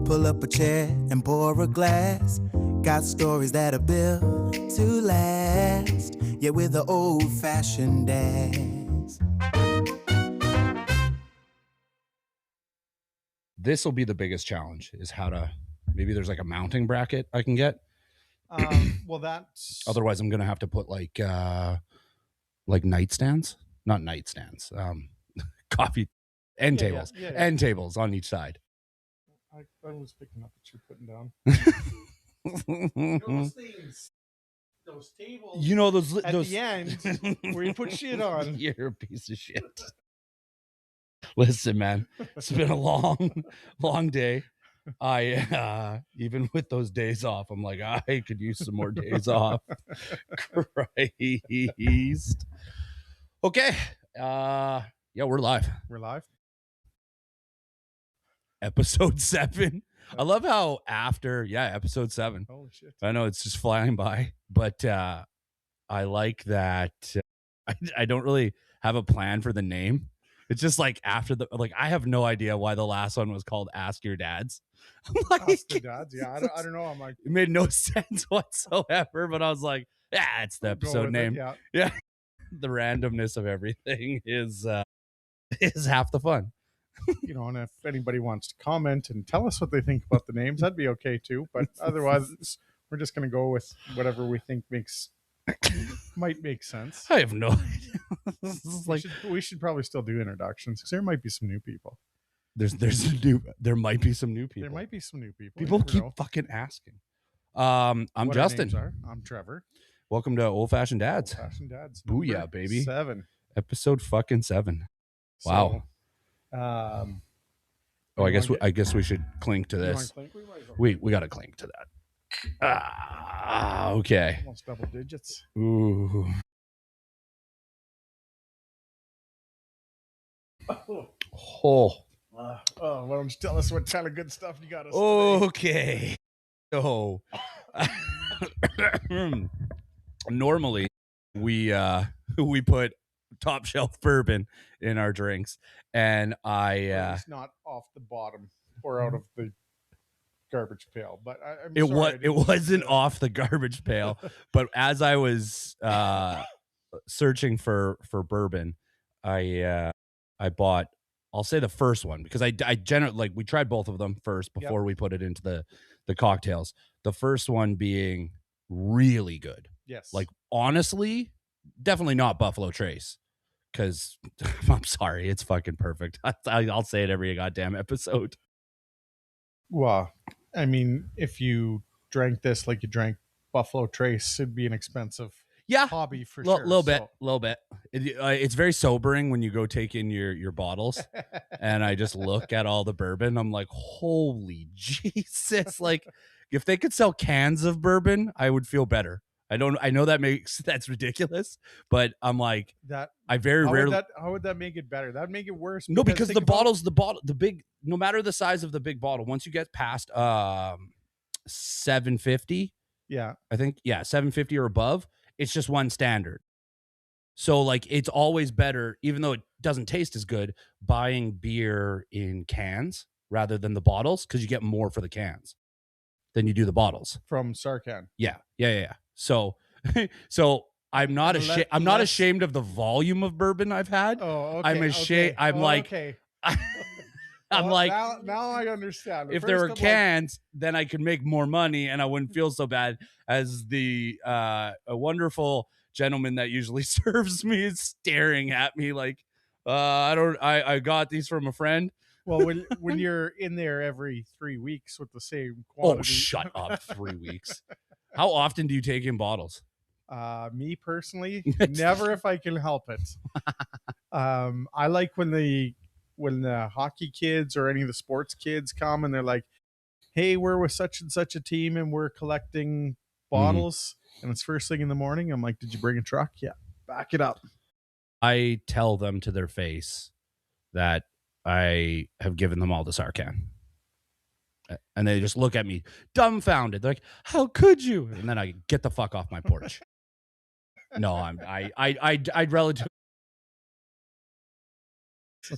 Pull up a chair and pour a glass. Got stories that are built to last. Yeah, we're the old-fashioned dads. This will be the biggest challenge, is how to, maybe there's like a mounting bracket I can get. Well, that's Otherwise I'm going to have to put like nightstands, not nightstands, coffee end tables, end tables on each side. I was picking up what you're putting down. Those tables. You know those at the end where you put shit on. You're a piece of shit. Listen, man, it's been a long day. I even with those days off, I'm like, I could use some more days off. Christ. Okay. Yeah, we're live. We're live. Episode 7. I love how after, episode 7. Holy shit. I know it's just flying by, but I like that I don't really have a plan for the name. It's just like after I have no idea why the last one was called Ask Your Dads. I'm like, Ask the Dads? Yeah, I don't know. I'm like, it made no sense whatsoever, but I was like, it's the episode name. Yeah. The randomness of everything is half the fun. You know, and if anybody wants to comment and tell us what they think about the names, that'd be okay too. But otherwise, we're just going to go with whatever we think might make sense. I have no idea. We should probably still do introductions because there might be some new people. There might be some new people. There might be some new people. People keep fucking asking. I'm what Justin. I'm Trevor. Welcome to Old Fashioned Dads. Old Fashioned Dads. Booyah, baby. 7. Episode fucking 7. Wow. I guess we should clink to this. We got to clink to that. Okay. Almost double digits. Ooh. Oh. Why don't you tell us what kind of good stuff you got us Okay. So, normally we put top shelf bourbon in our drinks, and it's not off the bottom or out of the garbage pail, but it wasn't off the garbage pail. But as I was searching for bourbon, I bought, I'll say the first one, because I generally, we tried both of them first before we put it into the cocktails. The first one being really good. Yes. Like, honestly, definitely not Buffalo Trace, because I'm sorry, it's fucking perfect. I'll say it every goddamn episode. Well, I mean, if you drank this like you drank Buffalo Trace, it'd be an expensive hobby for sure. Little bit. It's very sobering when you go take in your bottles, and I just look at all the bourbon. I'm like, holy Jesus! Like, if they could sell cans of bourbon, I would feel better. I know that's ridiculous, but I'm like, that I very rarely. How would that make it better? That'd make it worse. No, because the big, no matter the size of the big bottle, once you get past 750, I think 750 or above, it's just one standard. So like, it's always better, even though it doesn't taste as good, buying beer in cans rather than the bottles, because you get more for the cans than you do the bottles from Sarcan. Yeah. So I'm not ashamed of the volume of bourbon I've had. Oh, okay. I'm ashamed. Okay. I'm like, okay. I'm like, now I understand. If there were cans, then I could make more money and I wouldn't feel so bad as a wonderful gentleman that usually serves me is staring at me like, I got these from a friend. Well, when you're in there every 3 weeks with the same quantity. Oh, shut up. 3 weeks. How often do you take in bottles? Me personally, never if I can help it. I like when the hockey kids or any of the sports kids come and they're like, hey, we're with such and such a team and we're collecting bottles and it's first thing in the morning. I'm like, did you bring a truck? Yeah. Back it up. I tell them to their face that I have given them all the Sarcan. And they just look at me dumbfounded. They're like, how could you? And then I get the fuck off my porch. No, I'd relatively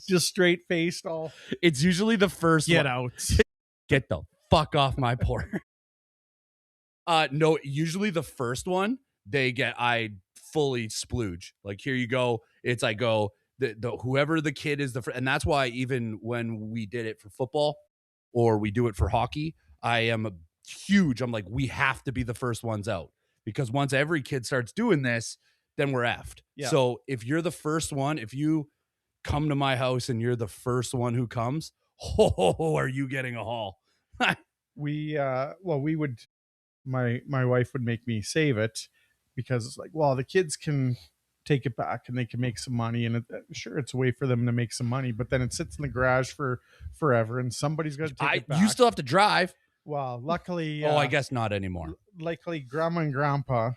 just straight faced all. It's usually the first get one. out. Get the fuck off my porch. No, usually the first one I fully splooge. Like, here you go. It's I go the whoever the kid is and that's why even when we did it for football or we do it for hockey, I am I'm like, we have to be the first ones out, because once every kid starts doing this, then we're effed. Yeah. So if you're the first one, if you come to my house and you're the first one who comes, are you getting a haul? We would, my wife would make me save it, because it's like, well, the kids can take it back and they can make some money, and sure, it's a way for them to make some money, but then it sits in the garage for forever and somebody's got to take it back. You still have to drive. Well, luckily, I guess not anymore. Luckily, grandma and grandpa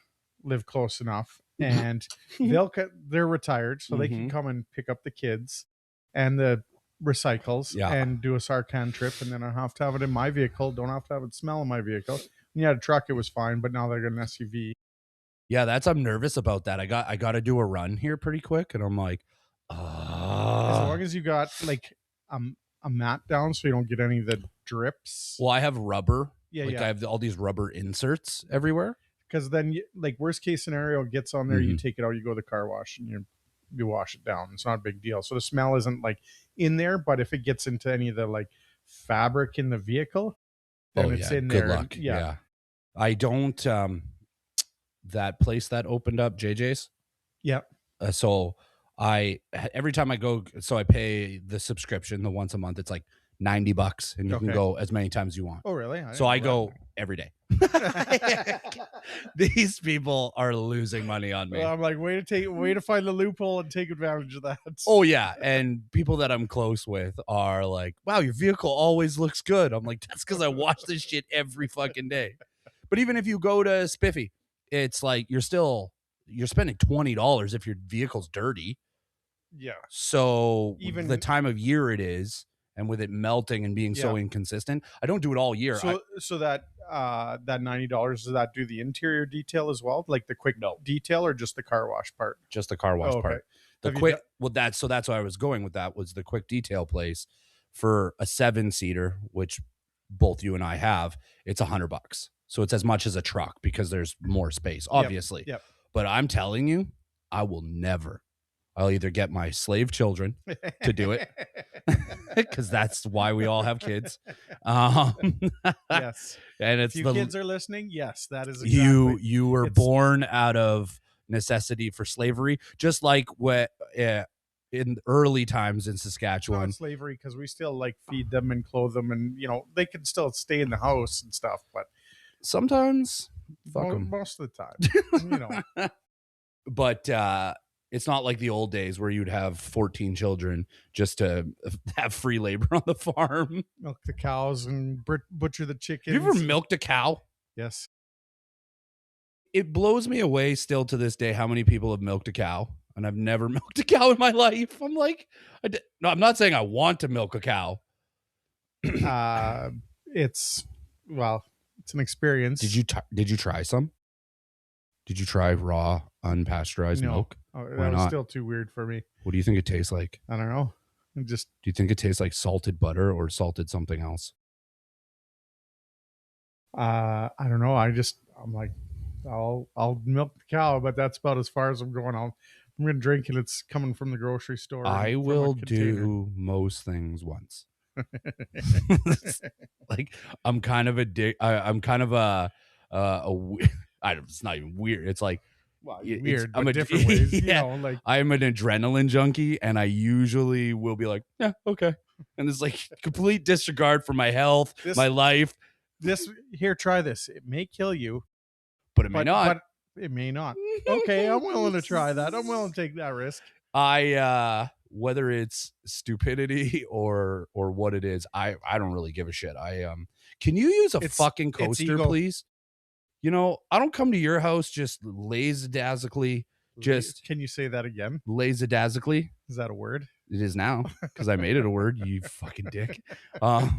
live close enough, and they're retired, so they can come and pick up the kids and the recycles and do a Sarcan trip, and then I have to have it in my vehicle. Don't have to have it smell in my vehicle. When you had a truck, it was fine, but now they're got an SUV. Yeah, I'm nervous about that. I got to do a run here pretty quick, and I'm like, as long as you got like a mat down so you don't get any of the drips. Well, I have rubber. Yeah, I have all these rubber inserts everywhere. Because then, like, worst case scenario, it gets on there, you take it out, you go to the car wash, and you wash it down. It's not a big deal. So the smell isn't like in there, but if it gets into any of the like fabric in the vehicle, then it's in there. Good luck. Yeah. I don't. That place that opened up, JJ's. Yep. So every time I go, so I pay the subscription, the once a month. It's like $90, and you can go as many times as you want. Oh, really? So I go every day. These people are losing money on me. Well, I'm like, way to find the loophole and take advantage of that. Oh yeah, and people that I'm close with are like, "Wow, your vehicle always looks good." I'm like, "That's because I wash this shit every fucking day." But even if you go to Spiffy, it's like you're spending $20 if your vehicle's dirty. Yeah. So even the time of year it is, and with it melting and being so inconsistent, I don't do it all year. So that $90, does that do the interior detail as well, like the quick detail, or just the car wash part? Just the car wash part. The quick. That's why I was going with that, was the quick detail place for a 7-seater, which both you and I have. It's $100. So it's as much as a truck because there's more space, obviously. Yep. But I'm telling you, I will never. I'll either get my slave children to do it, because that's why we all have kids. Yes. And it's if kids are listening, yes, that is exactly. You were born out of necessity for slavery, just like in early times in Saskatchewan. Not slavery, because we still like feed them and clothe them, and they can still stay in the house and stuff, but sometimes fuck them. Most of the time. But it's not like the old days where you'd have 14 children just to have free labor on the farm. Milk the cows and butcher the chickens. You ever milked a cow? Yes. It blows me away still to this day how many people have milked a cow, and I've never milked a cow in my life. I'm like, no, I'm not saying I want to milk a cow. It's an experience. Did you try some? Did you try raw, unpasteurized milk? Oh, that was still too weird for me. What do you think it tastes like? I don't know. Do you think it tastes like salted butter or salted something else? I don't know. I'm like, I'll milk the cow, but that's about as far as I'm going. I'm gonna drink it. It's coming from the grocery store. I will do most things once. Like, I'm kind of I'm kind of it's not even weird. It's like, weird, but different ways. Yeah, I'm an adrenaline junkie, and I usually will be like, yeah, okay. And it's like complete disregard for my health, my life. Try this. It may kill you, but it may not. But it may not. Okay, I'm willing to try that. I'm willing to take that risk. Whether it's stupidity or what it is, I don't really give a shit. Can you use a fucking coaster, please? I don't come to your house just lackadaisically. Can you say that again? Lackadaisically. Is that a word? It is now, because I made it a word. You fucking dick. I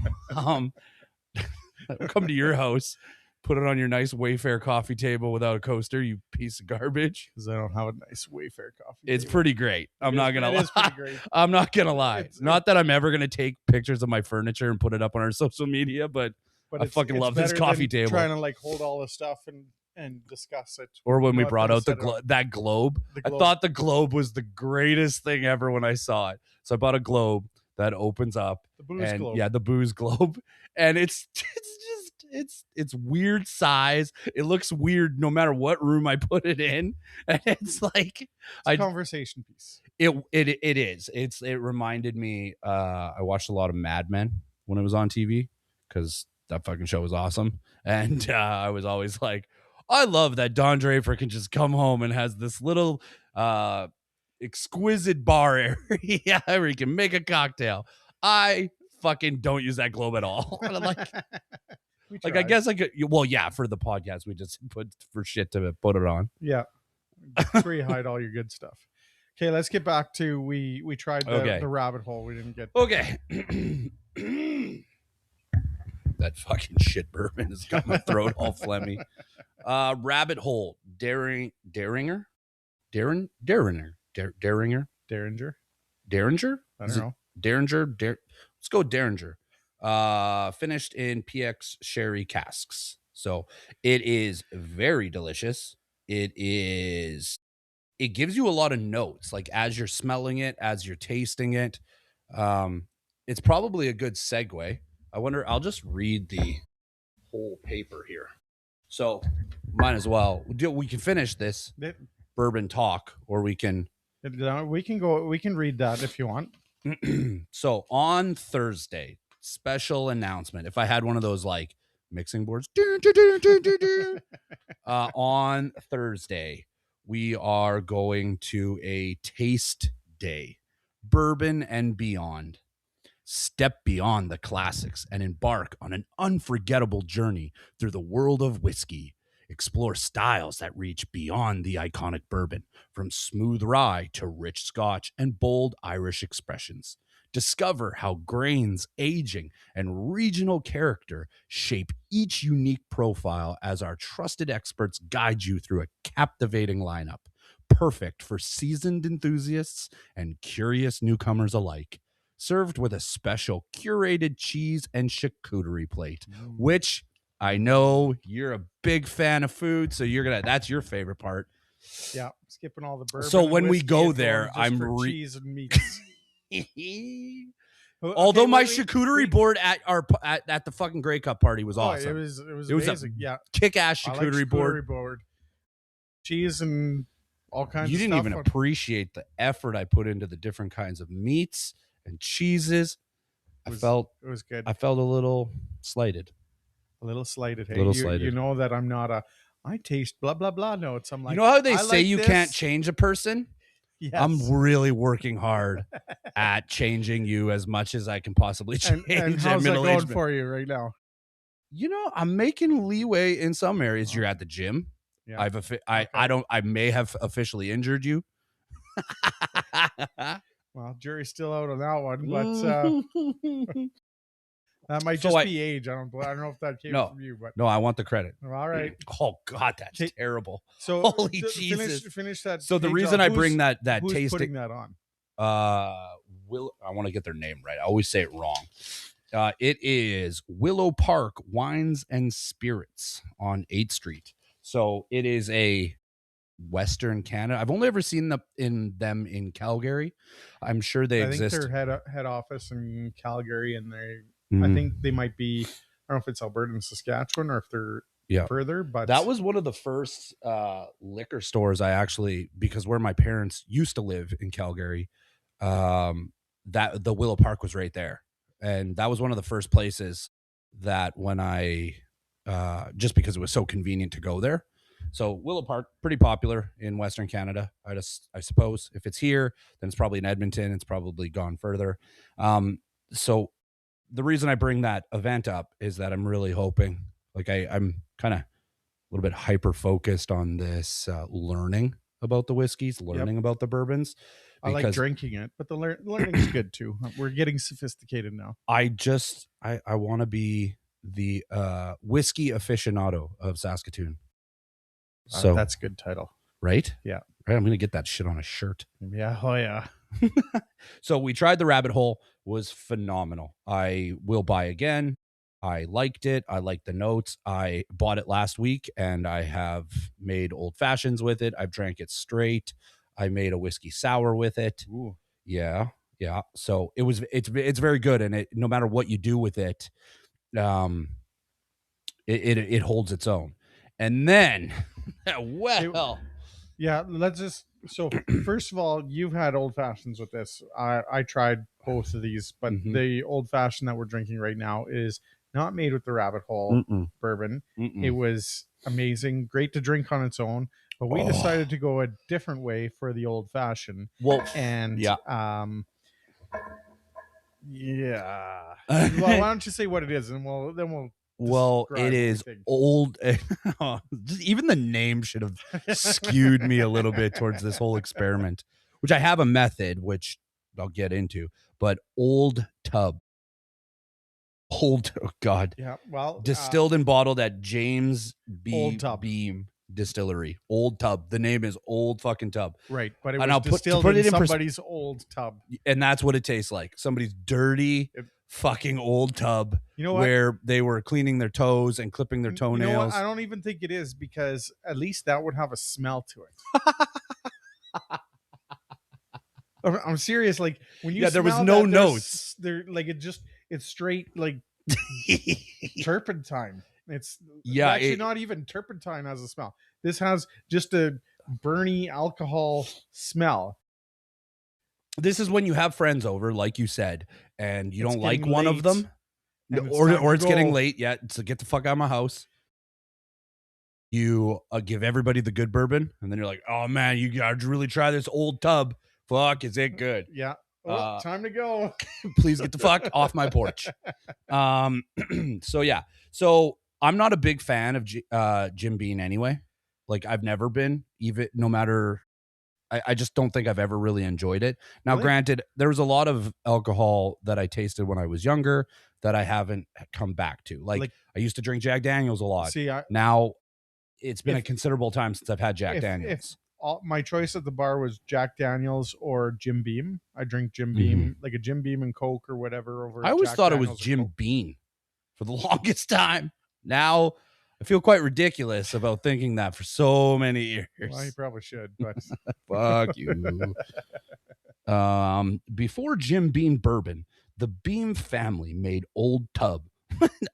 don't come to your house, put it on your nice Wayfair coffee table without a coaster, you piece of garbage. Because I don't have a nice Wayfair coffee It's table. pretty great. I'm not gonna lie. I'm not gonna lie. Not that I'm ever gonna take pictures of my furniture and put it up on our social media, but But I fucking love this better coffee than table. trying to like hold all the stuff and discuss it. Or when we Not brought gonna out the set it up. that globe. The I globe. thought the globe was the greatest thing ever when I saw it. So I bought a globe that opens up. The booze globe. Yeah, the booze globe. And it's weird size. It looks weird no matter what room I put it in. And it's like It's a conversation piece. it is. It reminded me I watched a lot of Mad Men when it was on TV because that fucking show was awesome. And I was always like, I love that Don Draper can just come home and has this little exquisite bar area where he can make a cocktail. I fucking don't use that globe at all. Like I guess I could. Well, yeah, for the podcast, we just put for shit to put it on. Yeah, that's where you hide all your good stuff. Okay, let's get back to we tried the rabbit hole. We didn't get okay. That fucking shit bourbon has got my throat all phlegmy. Rabbit hole, Derringer. Derringer. I don't know. Derringer. Let's go Derringer. Finished in PX sherry casks. So it is very delicious. It gives you a lot of notes, like as you're smelling it, as you're tasting it. It's probably a good segue. I wonder, I'll just read the whole paper here. So might as well. We can finish this bourbon talk, or we can read that if you want. So on Thursday, special announcement. If I had one of those like mixing boards, on Thursday, we are going to a taste day, bourbon and beyond. Step beyond the classics and embark on an unforgettable journey through the world of whiskey. Explore styles that reach beyond the iconic bourbon, from smooth rye to rich Scotch and bold Irish expressions. Discover how grains, aging, and regional character shape each unique profile as our trusted experts guide you through a captivating lineup, perfect for seasoned enthusiasts and curious newcomers alike. Served with a special curated cheese and charcuterie plate, which I know you're a big fan of food, so that's your favorite part. Yeah, skipping all the bourbon. So when we go there, I'm cheese and meats. Although my charcuterie board at the fucking Grey Cup party was awesome. It was amazing. Yeah, kick-ass charcuterie board. Cheese and all kinds. You of didn't stuff even appreciate the effort I put into the different kinds of meats and cheeses. It was good. I felt a little slighted. A little slighted. Hey, slighted. You know that I'm not I taste blah blah blah notes. I'm like, you know how they say you can't change a person? Yes. I'm really working hard at changing you as much as I can possibly change. And how's that going for you right now? You know, I'm making leeway in some areas. You're at the gym. Yeah. I may have officially injured you. Well, jury's still out on that one, but that might just be age. I don't know if that came from you, but no, I want the credit. All right. Oh God, that's terrible. So holy Jesus! Finish that. So the reason I bring that who's tasting, putting that on? I want to get their name right. I always say it wrong. It is Willow Park Wines and Spirits on 8th Street. So it is a Western Canada. I've only ever seen them in Calgary. I'm sure they exist. I think their head office in Calgary, and I think they might be. I don't know if it's Alberta and Saskatchewan or if they're further. But that was one of the first liquor stores I actually, because where my parents used to live in Calgary, that the Willow Park was right there, and that was one of the first places that when I just because it was so convenient to go there. So Willow Park, pretty popular in Western Canada. I suppose if it's here, then it's probably in Edmonton. It's probably gone further. So the reason I bring that event up is that I'm really hoping, like I'm kind of a little bit hyper focused on this learning about the whiskeys, learning about the bourbons. I like drinking it, but the learning is good too. We're getting sophisticated now. I want to be the whiskey aficionado of Saskatoon. So that's a good title, right? Yeah, right. I'm gonna get that shit on a shirt. Yeah, oh yeah. So we tried the rabbit hole, was phenomenal. I will buy again. I liked it. I liked the notes. I bought it last week and I have made old fashions with it. I've drank it straight. I made a whiskey sour with it. Ooh. Yeah. Yeah. So it's very good. And no matter what you do with it, it holds its own. And then, well, yeah, so first of all, you've had old fashions with this. I tried both of these, but the old fashioned that we're drinking right now is not made with the Rabbit Hole bourbon. It was amazing, great to drink on its own, but we decided to go a different way for the old fashioned. Well, and yeah. Yeah. Well, why don't you say what it is, and we'll. Well, it is old. Just even the name should have skewed me a little bit towards this whole experiment, which I have a method, which I'll get into. But Old Tub, oh God, yeah. Well, distilled and bottled at James Old Tub. Beam Distillery. Old Tub. The name is Old fucking Tub. Right, but it was distilled in somebody's old tub, and that's what it tastes like. Somebody's dirty. Fucking old tub, you know what? Where they were cleaning their toes and clipping their toenails. You know what? I don't even think it is, because at least that would have a smell to it. I'm serious. Like when you, there was no notes. There, like it's straight like turpentine. It's actually not even turpentine has a smell. This has just a burny alcohol smell. This is when you have friends over, like you said, and you don't like one of them, or it's getting late. Yeah, so get the fuck out of my house. You give everybody the good bourbon, and then you're like, "Oh man, you gotta really try this Old Tub. Fuck, is it good?" Yeah. Time to go. Please get the fuck off my porch. So yeah, so I'm not a big fan of Jim Beam anyway. Like I've never been, even no matter. I just don't think I've ever really enjoyed it. Now, granted, there was a lot of alcohol that I tasted when I was younger that I haven't come back to. Like I used to drink Jack Daniels a lot. See, now it's been a considerable time since I've had Jack Daniels. My choice at the bar was Jack Daniels or Jim Beam. I drink Jim Beam, like a Jim Beam and Coke or whatever. Over. I always thought it was Jim Beam for the longest time. Now I feel quite ridiculous about thinking that for so many years. Well, you probably should, but fuck you. Before Jim Beam bourbon, the Beam family made Old Tub,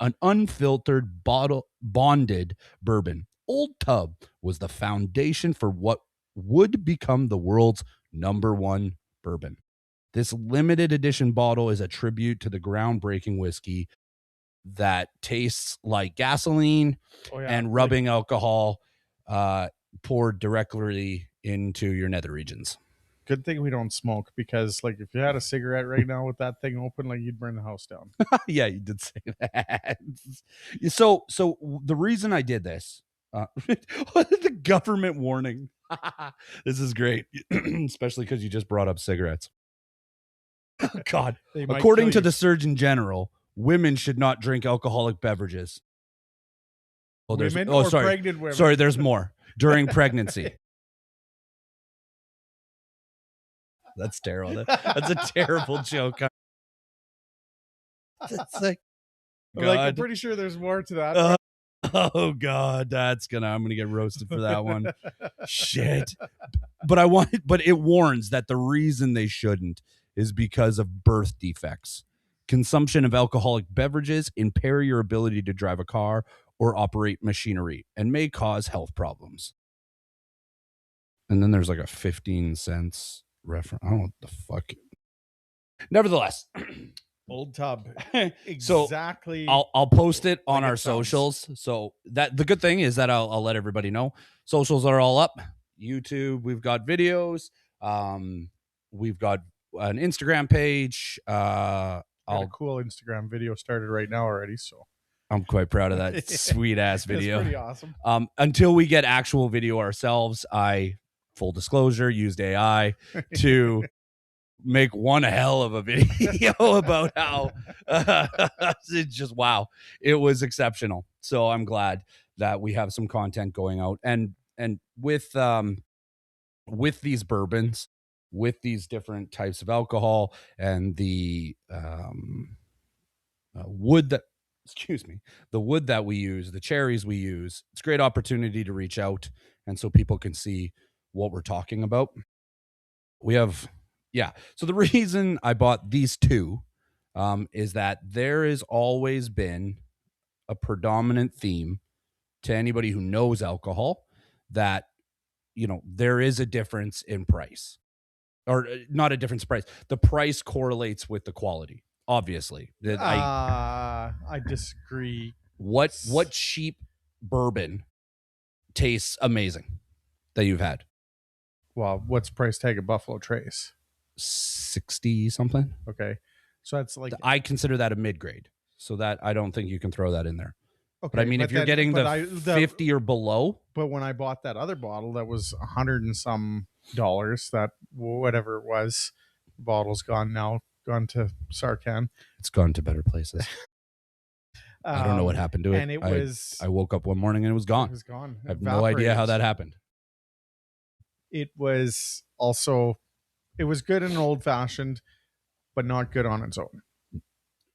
an unfiltered bonded bourbon. Old Tub was the foundation for what would become the world's #1 bourbon. This limited edition bottle is a tribute to the groundbreaking whiskey that tastes like gasoline and rubbing alcohol poured directly into your nether regions. Good thing we don't smoke, because like if you had a cigarette right now with that thing open, like you'd burn the house down. Yeah, you did say that. So the reason I did this, the government warning. This is great, especially because you just brought up cigarettes. Oh, God. According to the Surgeon General, women should not drink alcoholic beverages. Pregnant women. Sorry, there's more. During pregnancy. That's terrible. That's a terrible joke. That's like, I'm pretty sure there's more to that. Oh God, I'm gonna get roasted for that one. Shit. But it warns that the reason they shouldn't is because of birth defects. Consumption of alcoholic beverages impair your ability to drive a car or operate machinery and may cause health problems. And then there's like a 15 cents reference. I don't know what the fuck. Nevertheless, Old Tub. Exactly. So I'll post it on our socials. So that the good thing is that I'll let everybody know. Socials are all up. YouTube, we've got videos. We've got an Instagram page. A cool Instagram video started right now already, so I'm quite proud of that sweet ass video. It's pretty awesome. Until we get actual video ourselves, full disclosure, used AI to make one hell of a video about how it's just wow, it was exceptional. So I'm glad that we have some content going out, and with these bourbons, with these different types of alcohol and the wood that excuse me, the wood that we use, the cherries we use. It's a great opportunity to reach out, and so people can see what we're talking about. We have, yeah. So the reason I bought these two is that there has always been a predominant theme to anybody who knows alcohol that, there is a difference in price, or not a difference in price. The price correlates with the quality, obviously. I disagree. What cheap bourbon tastes amazing that you've had? Well, what's the price tag of Buffalo Trace? 60 something. Okay. So that's like, I consider that a mid-grade. So that I don't think you can throw that in there. okay. But I mean, if you're getting the 50 or below. But when I bought that other bottle that was $100 and some, that whatever it was, bottle's gone now, gone to Sarcan. It's gone to better places. I don't know what happened to it. And I woke up one morning and it was gone. It was gone. I have no idea how that happened. It was good in an old fashioned, but not good on its own.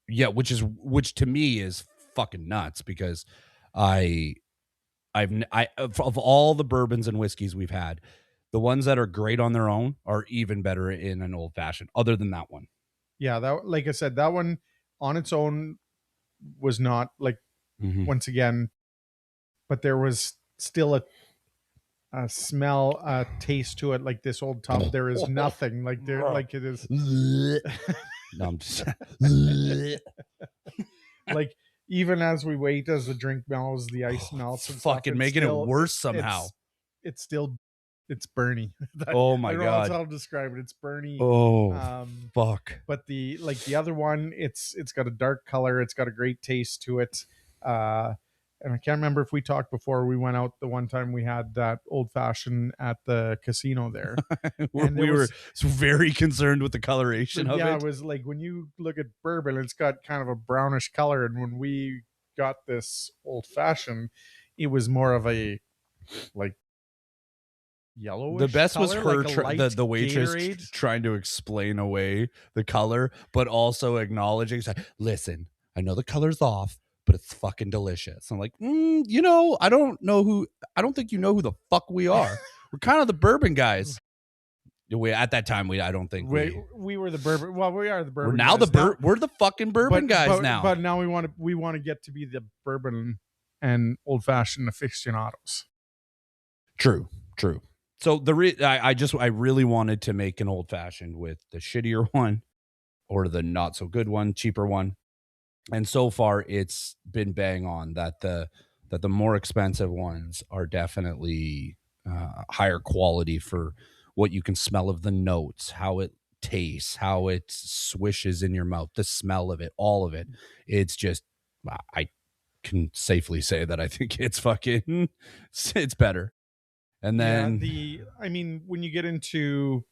Yeah, which to me is fucking nuts, because of all the bourbons and whiskeys we've had, the ones that are great on their own are even better in an old fashioned, other than that one. Yeah, that, like I said, that one on its own was not like, once again, but there was still a smell, a taste to it. Like this old tub, there is nothing like there, like it is. No, I'm just like, even as we wait, as the drink mellows, the ice melts, and fucking making it worse somehow. It's Bernie. Oh my I don't God. know how to describe it. It's Bernie. Oh, fuck. But the other one, it's got a dark color. It's got a great taste to it. And I can't remember if we talked before. We went out the one time we had that old fashioned at the casino there. we were very concerned with the coloration of it. Yeah, it was like, when you look at bourbon, it's got kind of a brownish color. And when we got this old fashioned, it was more of a like yellowish. The best was color, her, like the waitress trying to explain away the color, but also acknowledging, listen, I know the color's off, but it's fucking delicious. I'm like, I don't think you know who the fuck we are. We're kind of the bourbon guys. At that time, I don't think we were the bourbon. Well, we are the bourbon. We're now guys we're the fucking bourbon guys now. But now we want to get to be the bourbon and old fashioned aficionados. True. So I really wanted to make an old fashioned with the shittier one, or the not so good one, cheaper one. And so far it's been bang on that the more expensive ones are definitely higher quality for what you can smell of the notes, how it tastes, how it swishes in your mouth, the smell of it, all of it. It's just, I can safely say that I think it's better. And then when you get into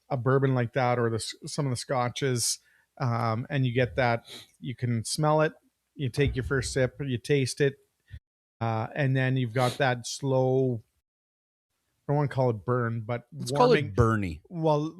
a bourbon like that, or some of the scotches, and you get that, you can smell it, you take your first sip, you taste it, and then you've got that slow, I don't want to call it burn, but let's call it Bernie. Well,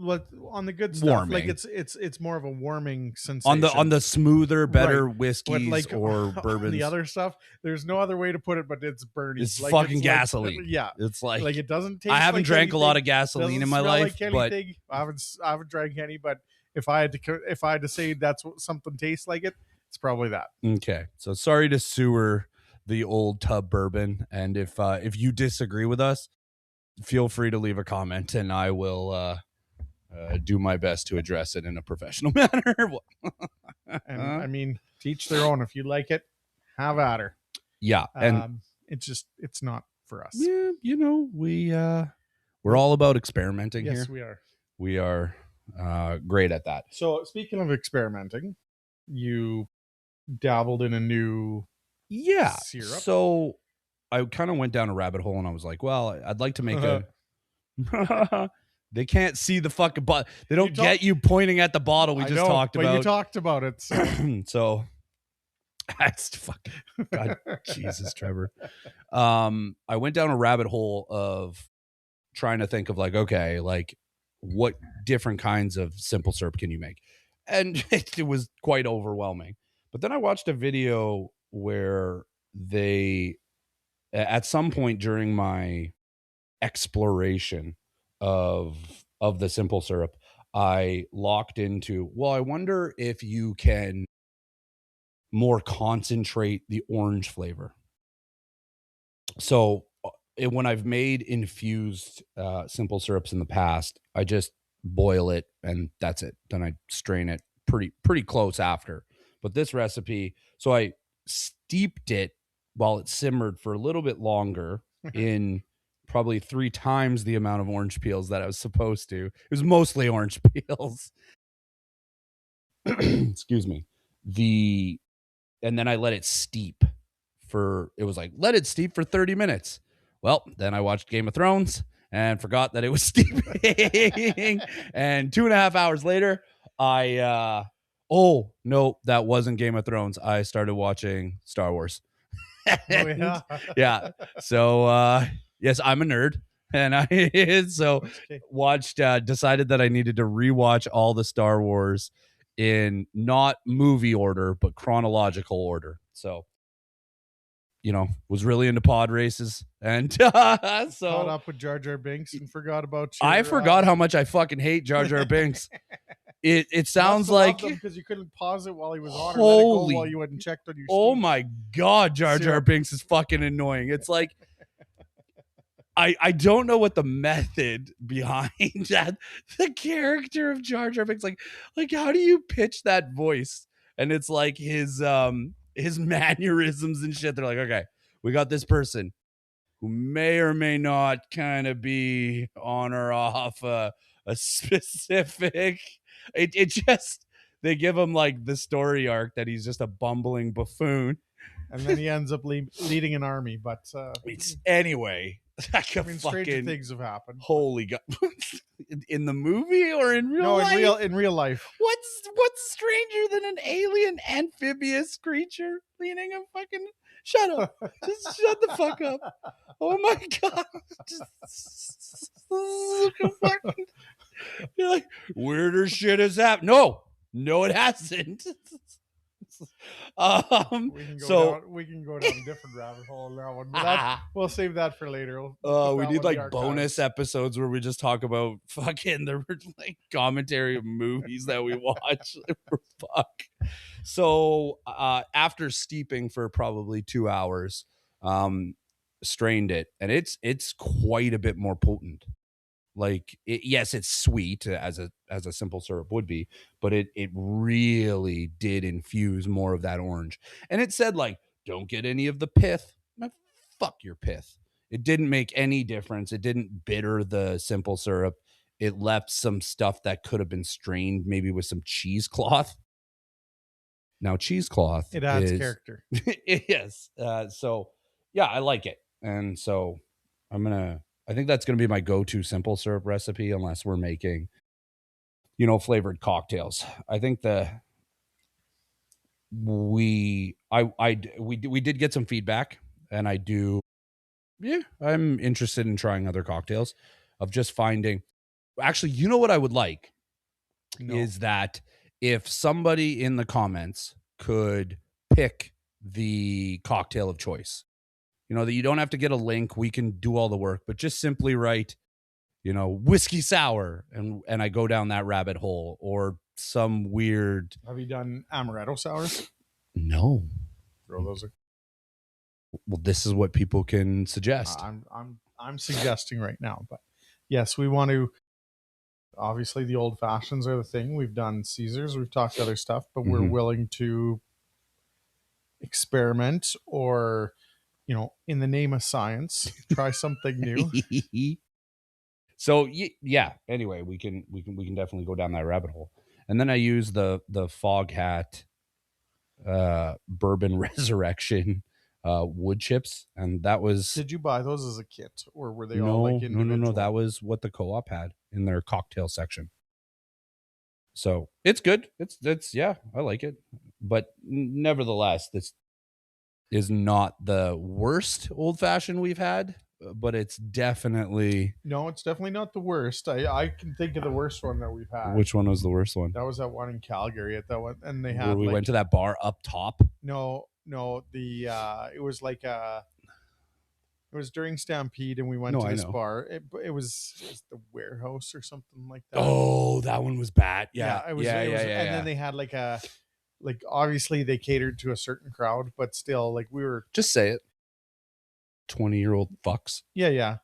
on the good stuff, warming. Like it's more of a warming sensation on the smoother, better whiskeys or bourbons. The other stuff, there's no other way to put it, but it's Bernie. It's like, fucking gasoline. Yeah, it's like it doesn't taste. I haven't like drank anything. a lot of gasoline in my life, but I haven't drank any. But if I had to say that's what something tastes like, it's probably that. Okay, so sorry to sewer the old tub bourbon, and if you disagree with us, feel free to leave a comment, and I will do my best to address it in a professional manner. And teach their own. If you like it, have at her. Yeah, and it's not for us. Yeah, we're all about experimenting here. Yes, we are. We are great at that. So speaking of experimenting, you dabbled in a new syrup. So I kind of went down a rabbit hole, and I was like, well, I'd like to make they can't see the fucking bottle. They don't get you pointing at the bottle we just talked about. But you talked about it. So that's fucking God, Jesus, Trevor. I went down a rabbit hole of trying to think of what different kinds of simple syrup can you make? And it was quite overwhelming. But then I watched a video where they, at some point during my exploration of the simple syrup, I locked into, well, I wonder if you can more concentrate the orange flavor. So when I've made infused simple syrups in the past, I just boil it and that's it. Then I strain it pretty close after. But this recipe, so I steeped it while it simmered for a little bit longer in probably 3 times the amount of orange peels that I was supposed to. It was mostly orange peels. Excuse me. And then I let it steep it was like, let it steep for 30 minutes. Well, then I watched Game of Thrones and forgot that it was steeping. And 2.5 hours later, oh, no, that wasn't Game of Thrones. I started watching Star Wars. Yeah. Yeah. So, yes, I'm a nerd. And I decided that I needed to rewatch all the Star Wars in not movie order, but chronological order. So, was really into pod races. And so Caught up with Jar Jar Binks and forgot about you. I forgot how much I fucking hate Jar Jar Binks. It sounds like, because you couldn't pause it while he was on, or let it go while you went and checked on your oh my God, Jar Jar Binks is fucking annoying. It's like, I don't know what the method behind that, the character of Jar Jar Binks, like how do you pitch that voice? And it's like his mannerisms and shit. They're like, okay, we got this person who may or may not kind of be on or off a specific. It just, they give him like the story arc that he's just a bumbling buffoon, and then he ends up leading an army. But anyway. Stranger things have happened. Holy God. In the movie or in real life? No, in real life. What's stranger than an alien amphibious creature leading a fucking... Shut up. Just shut the fuck up. Oh my God. You're like, weirder shit has happened. No, it hasn't. We can go down a different rabbit hole on that one, but we'll save that for later. We need like bonus episodes where we just talk about fucking the like commentary of movies that we watch. Fuck. So after steeping for probably 2 hours, strained it, and it's quite a bit more potent. Like, yes, it's sweet as a simple syrup would be, but it really did infuse more of that orange. And it said, like, don't get any of the pith. Fuck your pith. It didn't make any difference. It didn't bitter the simple syrup. It left some stuff that could have been strained, maybe with some cheesecloth. Now, cheesecloth, it adds character. Yes. So, yeah, I like it. And so I think that's going to be my go-to simple syrup recipe, unless we're making, flavored cocktails. I think we did get some feedback, and I'm interested in trying other cocktails, of just finding, actually, you know what I would like is that if somebody in the comments could pick the cocktail of choice. That you don't have to get a link. We can do all the work, but just simply write, whiskey sour. And I go down that rabbit hole, or some weird. Have you done amaretto sours? No. Throw those. Well, this is what people can suggest. I'm suggesting right now, but yes, we want to. Obviously, the old fashions are the thing. We've done Caesars. We've talked other stuff, but we're willing to experiment, or in the name of science, try something new. So yeah. Anyway, we can definitely go down that rabbit hole. And then I use the Fog Hat bourbon resurrection wood chips, and that was. Did you buy those as a kit, or were they all like individual? No. That was what the co-op had in their cocktail section. So it's good. It's yeah, I like it. But nevertheless, this is not the worst old fashioned we've had. but it's definitely. No, it's definitely not the worst. I can think of the worst one that we've had. Which one was the worst one? That was that one in Calgary at that one, and they Where had we like, went to that bar up top. no, the it was like it was during Stampede, and we went to this bar. It was the Warehouse or something like that. Oh, that one was bad. Yeah, it was. And then they had like obviously they catered to a certain crowd, but still, like, we were, just say it. 20-year-old fucks. Yeah.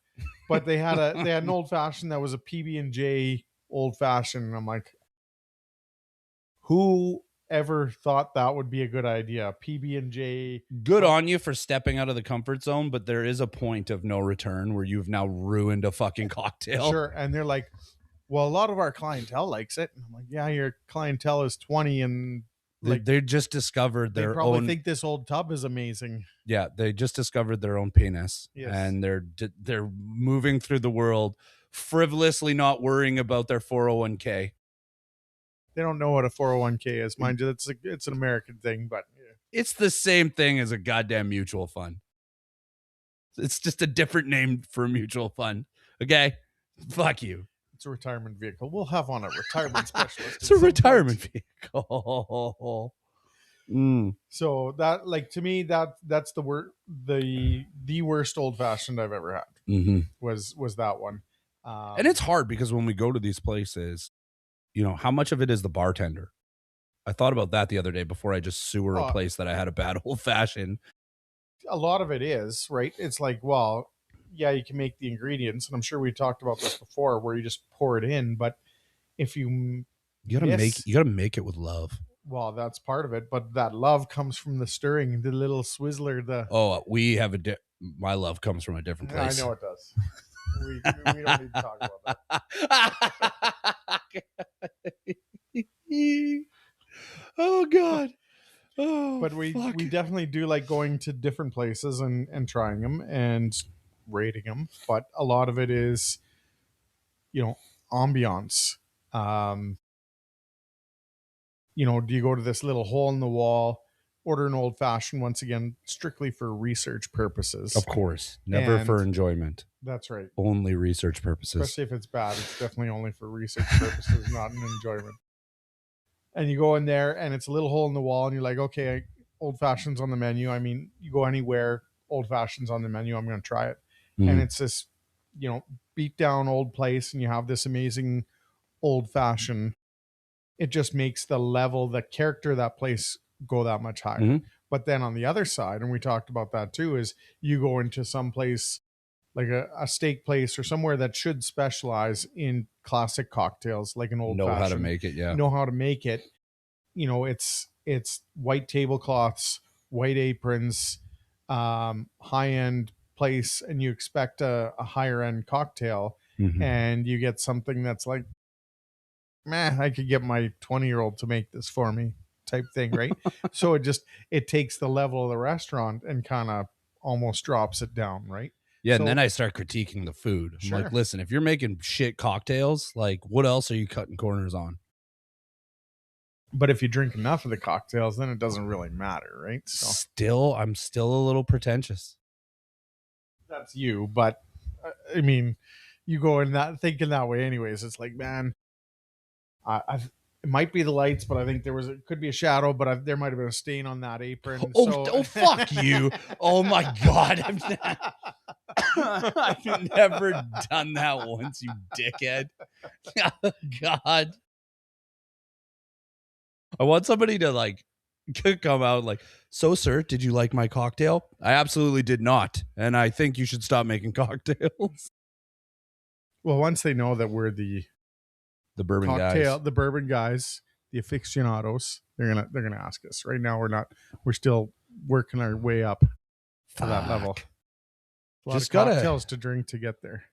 But they had an old fashioned that was a PB&J old fashioned, and I'm like, who ever thought that would be a good idea? PB&J. Good on you for stepping out of the comfort zone, but there is a point of no return where you've now ruined a fucking cocktail. Sure. And they're like, well, a lot of our clientele likes it. And I'm like, yeah, your clientele is 20, and like, they just discovered they their probably own. think this old tub is amazing. Yeah, they just discovered their own penis. Yes. And they're moving through the world frivolously, not worrying about their 401k. They don't know what a 401k is, mind you. It's an American thing, but yeah. It's the same thing as a goddamn mutual fund. It's just a different name for a mutual fund. Okay, fuck you. It's a retirement vehicle. We'll have on a retirement specialist. It's a retirement vehicle. So that, like, to me, that's the worst old fashioned I've ever had. Mm-hmm. Was that one. And it's hard because when we go to these places, you know, how much of it is the bartender? I thought about that the other day before I just sewer a place that I had a bad old fashioned. A lot of it is, right? It's like, well, yeah, you can make the ingredients, and I'm sure we talked about this before, where you just pour it in. But if you gotta make it with love. Well, that's part of it, but that love comes from the stirring, the little swizzler. We have my love comes from a different place. I know it does. We don't need to talk about that. Oh God. Oh, but we definitely do like going to different places and trying them and rating them. But a lot of it is, you know, ambiance. You know, do you go to this little hole in the wall, order an old fashioned, once again, strictly for research purposes? Of course. Never for enjoyment. That's right. Only research purposes. Especially if it's bad. It's definitely only for research purposes, not an enjoyment. And you go in there and it's a little hole in the wall and you're like, okay, old fashions on the menu. I mean, you go anywhere, old fashions on the menu, I'm going to try it. Mm-hmm. And it's this, you know, beat down old place and you have this amazing old fashioned. It just makes the character of that place go that much higher. Mm-hmm. But then on the other side, and we talked about that too, is you go into some place like a steak place or somewhere that should specialize in classic cocktails, like an old fashioned. Know how to make it, yeah. Know how to make it. You know, it's white tablecloths, white aprons, high-end place, and you expect a higher-end cocktail, mm-hmm. and you get something that's like, I could get my 20-year-old to make this for me type thing, right? So it takes the level of the restaurant and kind of almost drops it down, right? Yeah, and then I start critiquing the food. I'm like, listen, if you're making shit cocktails, like, what else are you cutting corners on? But if you drink enough of the cocktails, then it doesn't really matter, right? So I'm still a little pretentious. That's you, but I mean, you go in that thinking that way, anyways. It's like, man, it might be the lights, but I think it could be a shadow, but there might have been a stain on that apron. Oh, fuck you! Oh my God, I've never done that once, you dickhead. Oh, God. I want somebody to like come out like, so sir, did you like my cocktail? I absolutely did not. And I think you should stop making cocktails. Well, once they know that we're the bourbon guys, the bourbon guys, the aficionados, they're gonna ask us. Right now we're still working our way up to that level. A lot of cocktails to drink to get there.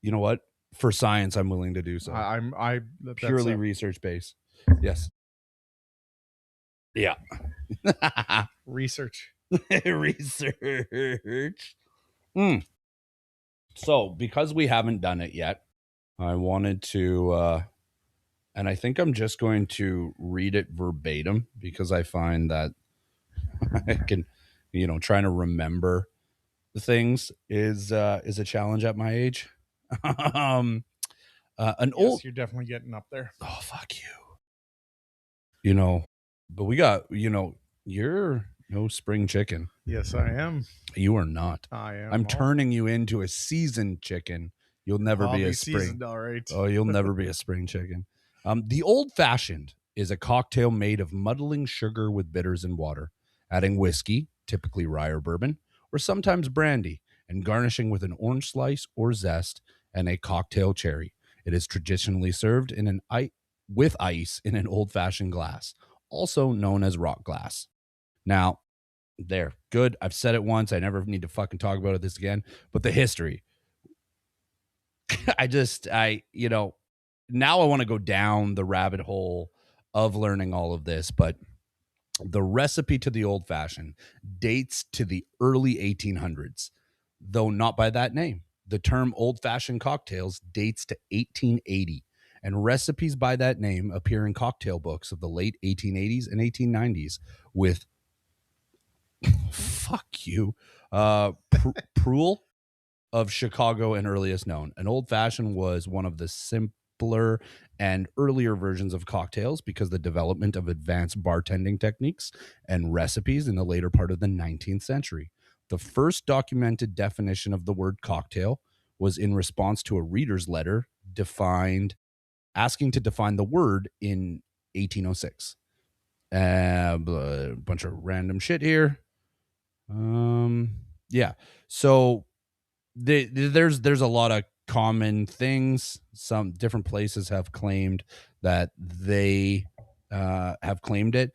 You know what? For science, I'm willing to do so. I purely research based. Yes. Yeah. Research. Research. So, because we haven't done it yet, I wanted to, and I think I'm just going to read it verbatim because I find that I can, trying to remember things is a challenge at my age. An Yes, old you're definitely getting up there. oh fuck you. You know, but we got, you're no spring chicken. Yes, I am. You are not. I am. I'm turning you into a seasoned chicken. You'll never I'll be be a spring. seasoned, all right. Oh, you'll never be a spring chicken. The old fashioned is a cocktail made of muddling sugar with bitters and water, adding whiskey, typically rye or bourbon, or sometimes brandy, and garnishing with an orange slice or zest and a cocktail cherry. It is traditionally served with ice in an old fashioned glass, also known as rock glass. Now, there, good. I've said it once. I never need to fucking talk about this again. But the history, now I want to go down the rabbit hole of learning all of this, but the recipe to the old fashioned dates to the early 1800s, though not by that name. The term old fashioned cocktails dates to 1880, and recipes by that name appear in cocktail books of the late 1880s and 1890s with fuck you, Prule of Chicago and earliest known. An old fashioned was one of the simpler and earlier versions of cocktails because the development of advanced bartending techniques and recipes in the later part of the 19th century. The first documented definition of the word cocktail was in response to a reader's letter asking to define the word in 1806. A bunch of random shit here. Yeah. So there's a lot of common things. Some different places have claimed that they have claimed it.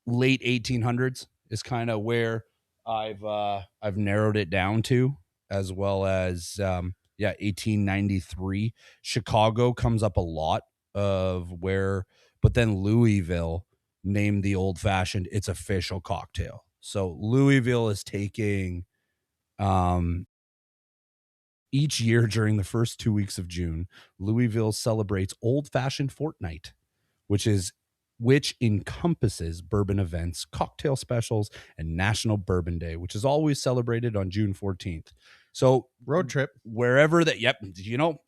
Late 1800s is kind of where I've narrowed it down to, as well as 1893. Chicago comes up a lot of where, but then Louisville named the old fashioned its official cocktail. So Louisville is taking each year during the first 2 weeks of June, Louisville celebrates Old Fashioned Fortnight, which encompasses bourbon events, cocktail specials, and National Bourbon Day, which is always celebrated on June 14th. So road trip, wherever that. Yep.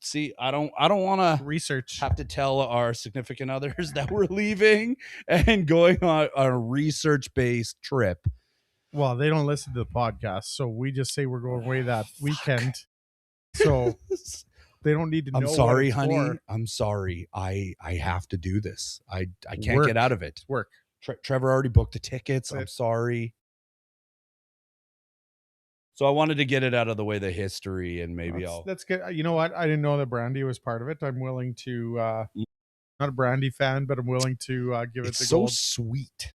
See, I don't want to research. Have to tell our significant others that we're leaving and going on a research-based trip. Well, they don't listen to the podcast, so we just say we're going away that weekend. So they don't need to know. I'm sorry, what it's honey. for. I'm sorry. I have to do this. I can't get out of it. Work. Trevor already booked the tickets. I'm sorry. So I wanted to get it out of the way, the history, and maybe that's good. You know what? I didn't know that brandy was part of it. I'm willing to, not a brandy fan, but I'm willing to give it the gold. It's so sweet.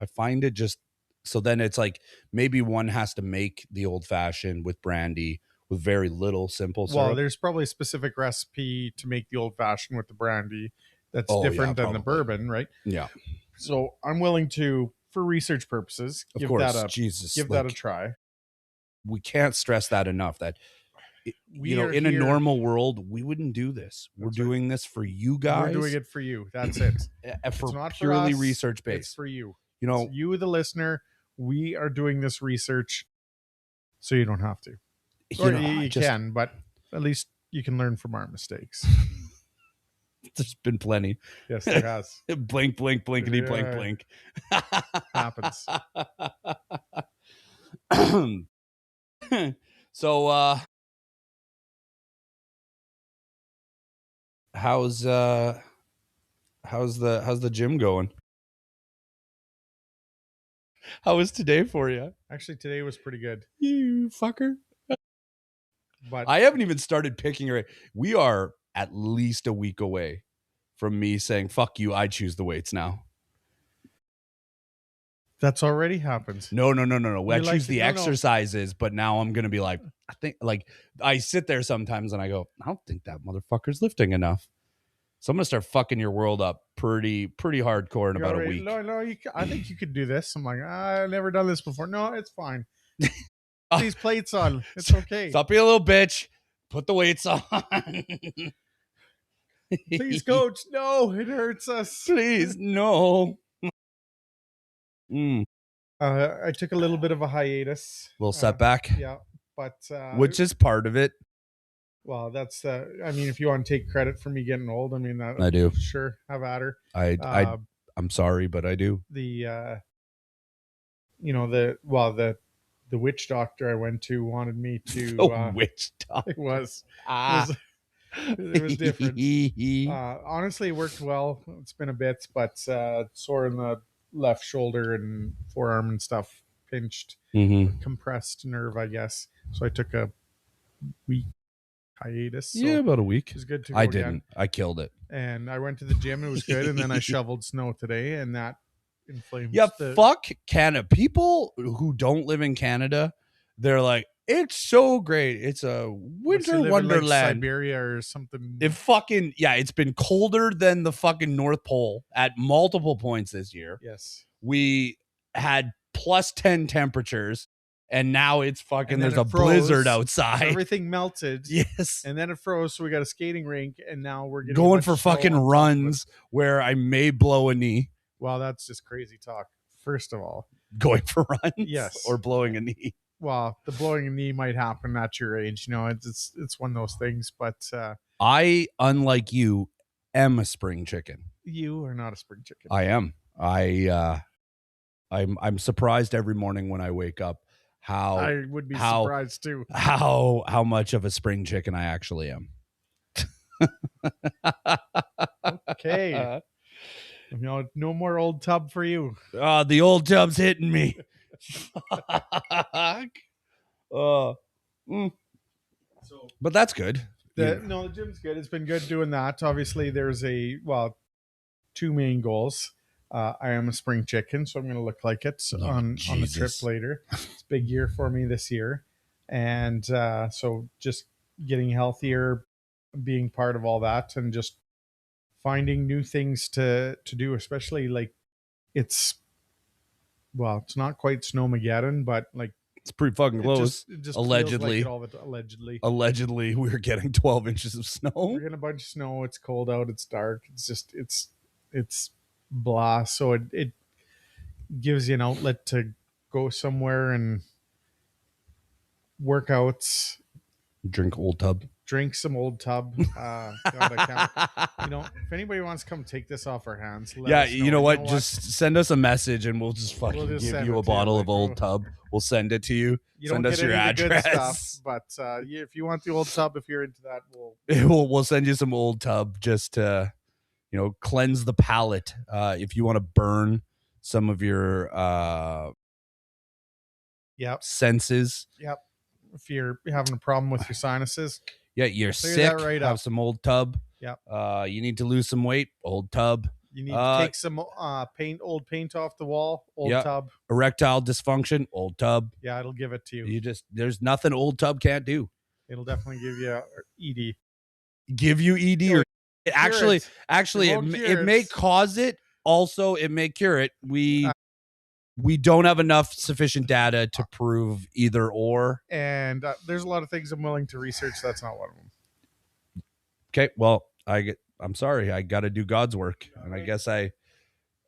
I find it just, so then it's like maybe one has to make the old fashioned with brandy with very little simple syrup. Well, there's probably a specific recipe to make the old fashioned with the brandy that's different than the bourbon, right? Yeah. So I'm willing to, for research purposes, give that a try. We can't stress that enough, that in a normal world we wouldn't do this. We're doing this for you guys. We're doing it for you. That's it. For not purely research based. It's for you. It's you, the listener. We are doing this research so you don't have to. Or you can, but at least you can learn from our mistakes. There's been plenty. Yes, there has. Blink, blink, blinkety, blink, blink. Happens. So how's the gym going? How was today for you? Actually, today was pretty good. You fucker. But I haven't even started picking her. We are at least a week away from me saying, fuck you, I choose the weights now. That's already happened. No. I choose the exercises, but now I'm going to be like, I think, like, I sit there sometimes and I go, I don't think that motherfucker's lifting enough. So I'm going to start fucking your world up pretty hardcore in about a week. No, I think you could do this. I'm like, I've never done this before. No, it's fine. These plates on. It's okay. Stop being a little bitch. Put the weights on. Please, coach. No, it hurts us. Please, no. I took a little bit of a hiatus. Little setback. Yeah, but which is part of it. well, that's I mean, if you want to take credit for me getting old, I mean, that I do. Sure, have at her. I'm sorry, but I do. The the witch doctor I went to wanted me to The witch doctor. it was it was different. Honestly, it worked well. It's been a bit, but sore in the left shoulder and forearm and stuff, pinched, compressed nerve, I guess. So I took a week hiatus. So about a week. it was good to go I again. didn't. I killed it. And I went to the gym. It was good. And then I shoveled snow today, and that inflames. Yeah, fuck Canada. People who don't live in Canada, they're like, it's so great. It's a winter wonderland. Like Siberia or something. It's been colder than the fucking North Pole at multiple points this year. Yes. We had plus 10 temperatures, and now it's fucking, there's a blizzard outside. So everything melted. Yes. And then it froze, so we got a skating rink, and now we're going for fucking runs where I may blow a knee. Well, that's just crazy talk. First of all, going for runs, yes, or blowing a knee. Well, the blowing a knee might happen at your age. You know, it's one of those things. But I, unlike you, am a spring chicken. You are not a spring chicken. I am. I'm surprised every morning when I wake up how I would be surprised too. How much of a spring chicken I actually am. Okay. No more old tub for you. The old tub's hitting me. Fuck. But that's good. No, the gym's good. It's been good doing that. Obviously, there's two main goals. I am a spring chicken, so I'm going to look like it on the trip later. It's a big year for me this year. And so just getting healthier, being part of all that, and just finding new things to do, especially like it's not quite Snowmageddon, but like it's pretty fucking close. It just allegedly. Like Allegedly, we're getting 12 inches of snow. We're getting a bunch of snow. It's cold out. It's dark. It's blah. So it gives you an outlet to go somewhere and workouts. Drink Old Tub. Drink some Old Tub. God, I can't. If anybody wants to come take this off our hands, you know what? Just send us a message and we'll just fucking give you a bottle of Old Tub. We'll send it to you. Send us your address. Stuff, but if you want the Old Tub, if you're into that, we'll send you some Old Tub just to cleanse the palate. If you want to burn some of your senses. Yep. If you're having a problem with your sinuses. Yeah, you're sick. Right have up. some Old Tub. Yep. You need to lose some weight. Old Tub. You need to take some old paint off the wall. Old Tub. Erectile dysfunction. Old Tub. Yeah, it'll give it to you. There's nothing Old Tub can't do. It'll definitely give you ED. Give you ED, or actually, it may cause it. Also, it may cure it. We don't have enough sufficient data to prove either or. And there's a lot of things I'm willing to research. That's not one of them. Okay, well, I'm sorry. I got to do God's work. And I guess I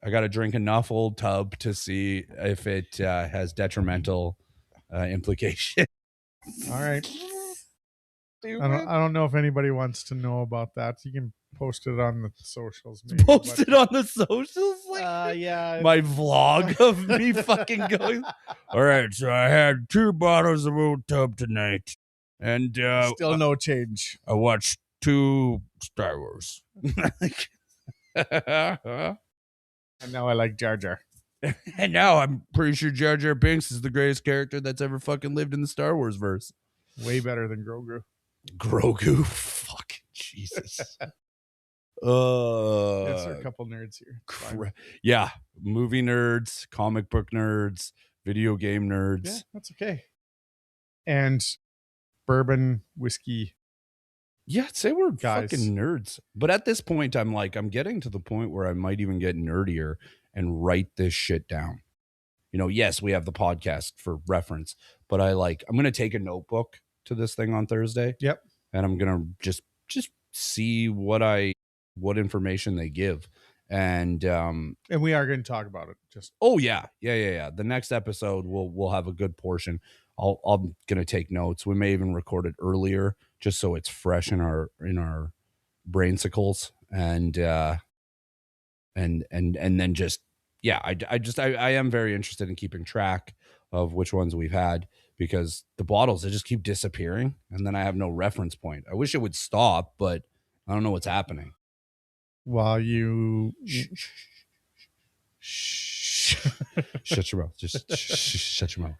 got to drink enough Old Tub to see if it has detrimental implications. All right. I don't know if anybody wants to know about that. You can post it on the socials. Maybe, post it on the socials? Yeah. My vlog of me fucking going. All right, so I had 2 bottles of Old Tub tonight. And still no change. I watched 2 Star Wars. And now I like Jar Jar. And now I'm pretty sure Jar Jar Binks is the greatest character that's ever fucking lived in the Star Wars verse. Way better than Grogu. Grogu? Fucking Jesus. Yes, there are a couple nerds here. Yeah, movie nerds, comic book nerds, video game nerds. Yeah, that's okay. And bourbon, whiskey. Yeah, I'd say we're fucking nerds. But at this point, I'm getting to the point where I might even get nerdier and write this shit down. Yes, we have the podcast for reference, but I'm going to take a notebook to this thing on Thursday. Yep. And I'm going to just see what information they give. And we are going to talk about it. Oh yeah. The next episode we'll have a good portion. I'm gonna take notes. We may even record it earlier just so it's fresh in our brainsicles, and then just yeah, I am very interested in keeping track of which ones we've had, because the bottles, they just keep disappearing and then I have no reference point. I wish it would stop, but I don't know what's happening. While you Shut your mouth. Just shut your mouth.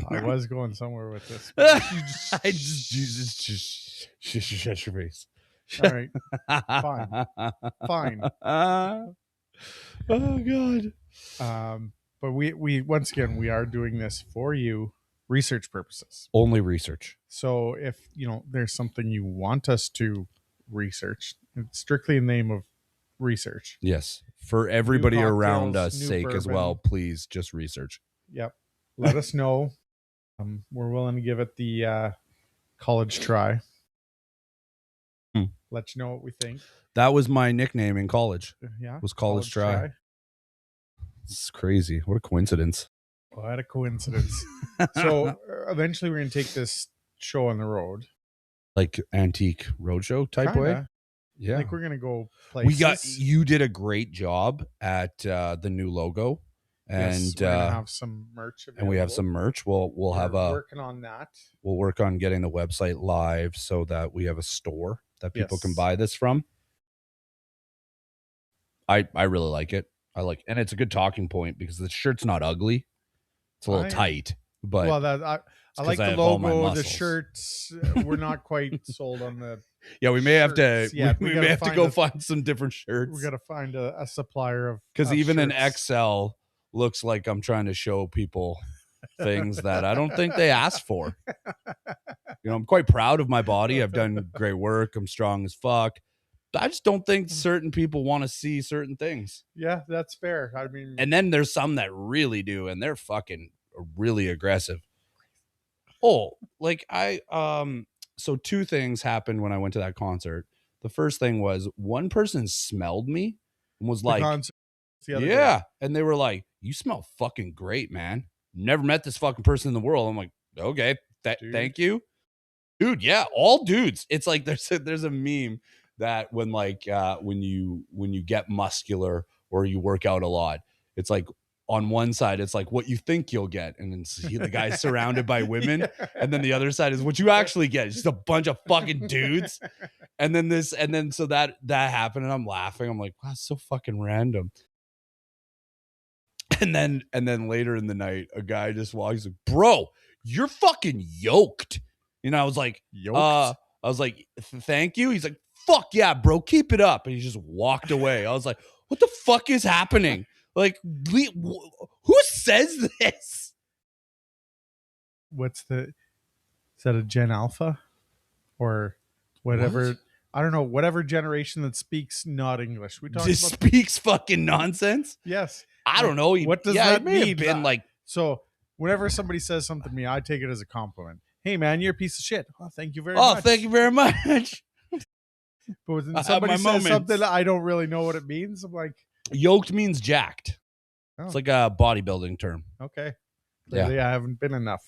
I was going somewhere with this. I just shut your face. All right. Fine. Oh God. But we once again, we are doing this for you, research purposes. Only research. So if there's something you want us to research, it's strictly in the name of research. Yes. For everybody New around cocktails, us new sake as bourbon. well, please just research. Yep. Let us know. We're willing to give it the college try. Let you know what we think. That was my nickname in college. Yeah. Was college try. It's crazy. What a coincidence. What a coincidence. So eventually we're going to take this show on the road. Like antique roadshow type way? Yeah. Like we're going to go places. You did a great job at the new logo. And yes, we're going to have some merch available. And we have some merch. We're working on that. We'll work on getting the website live so that we have a store that people can buy this from. I really like it. And it's a good talking point because the shirt's not ugly. It's a little tight, but I like the logo, the shirts. We're not quite sold on the. Yeah, we may have to. Yet. We may have to go find some different shirts. We got to find a supplier of. Because even shirts. an XL looks like I'm trying to show people things that I don't think they asked for. I'm quite proud of my body. I've done great work. I'm strong as fuck. I just don't think certain people want to see certain things. Yeah, that's fair. I mean, and then there's some that really do, and they're fucking really aggressive. Oh, like so two things happened when I went to that concert. The first thing was one person smelled me and was like, yeah. And they were like, you smell fucking great, man. Never met this fucking person in the world. I'm like, okay, thank you. Dude, yeah, all dudes. It's like there's a meme that when you get muscular or you work out a lot, it's like on one side it's like what you think you'll get, and then the guy's surrounded by women, and then the other side is what you actually get. It's just a bunch of fucking dudes. And then so that happened, and I'm laughing. I'm like, wow, that's so fucking random. And then later in the night, a guy just walks like, bro, you're fucking yoked. I was like, yoked? I was like, thank you. He's like, fuck yeah, bro, keep it up. And he just walked away. I was like, what the fuck is happening? Like, who says this? Is that a Gen Alpha or whatever? What? I don't know. Whatever generation that speaks not English. We talk about speaks fucking nonsense. Yes. I don't know. What does that mean? Been like, so whenever somebody says something to me, I take it as a compliment. Hey man, you're a piece of shit. Oh, thank you very much. Oh, thank you very much. But when somebody says something I don't really know what it means, I'm like, yoked means jacked. Oh. It's like a bodybuilding term. Okay. Clearly, I haven't been enough.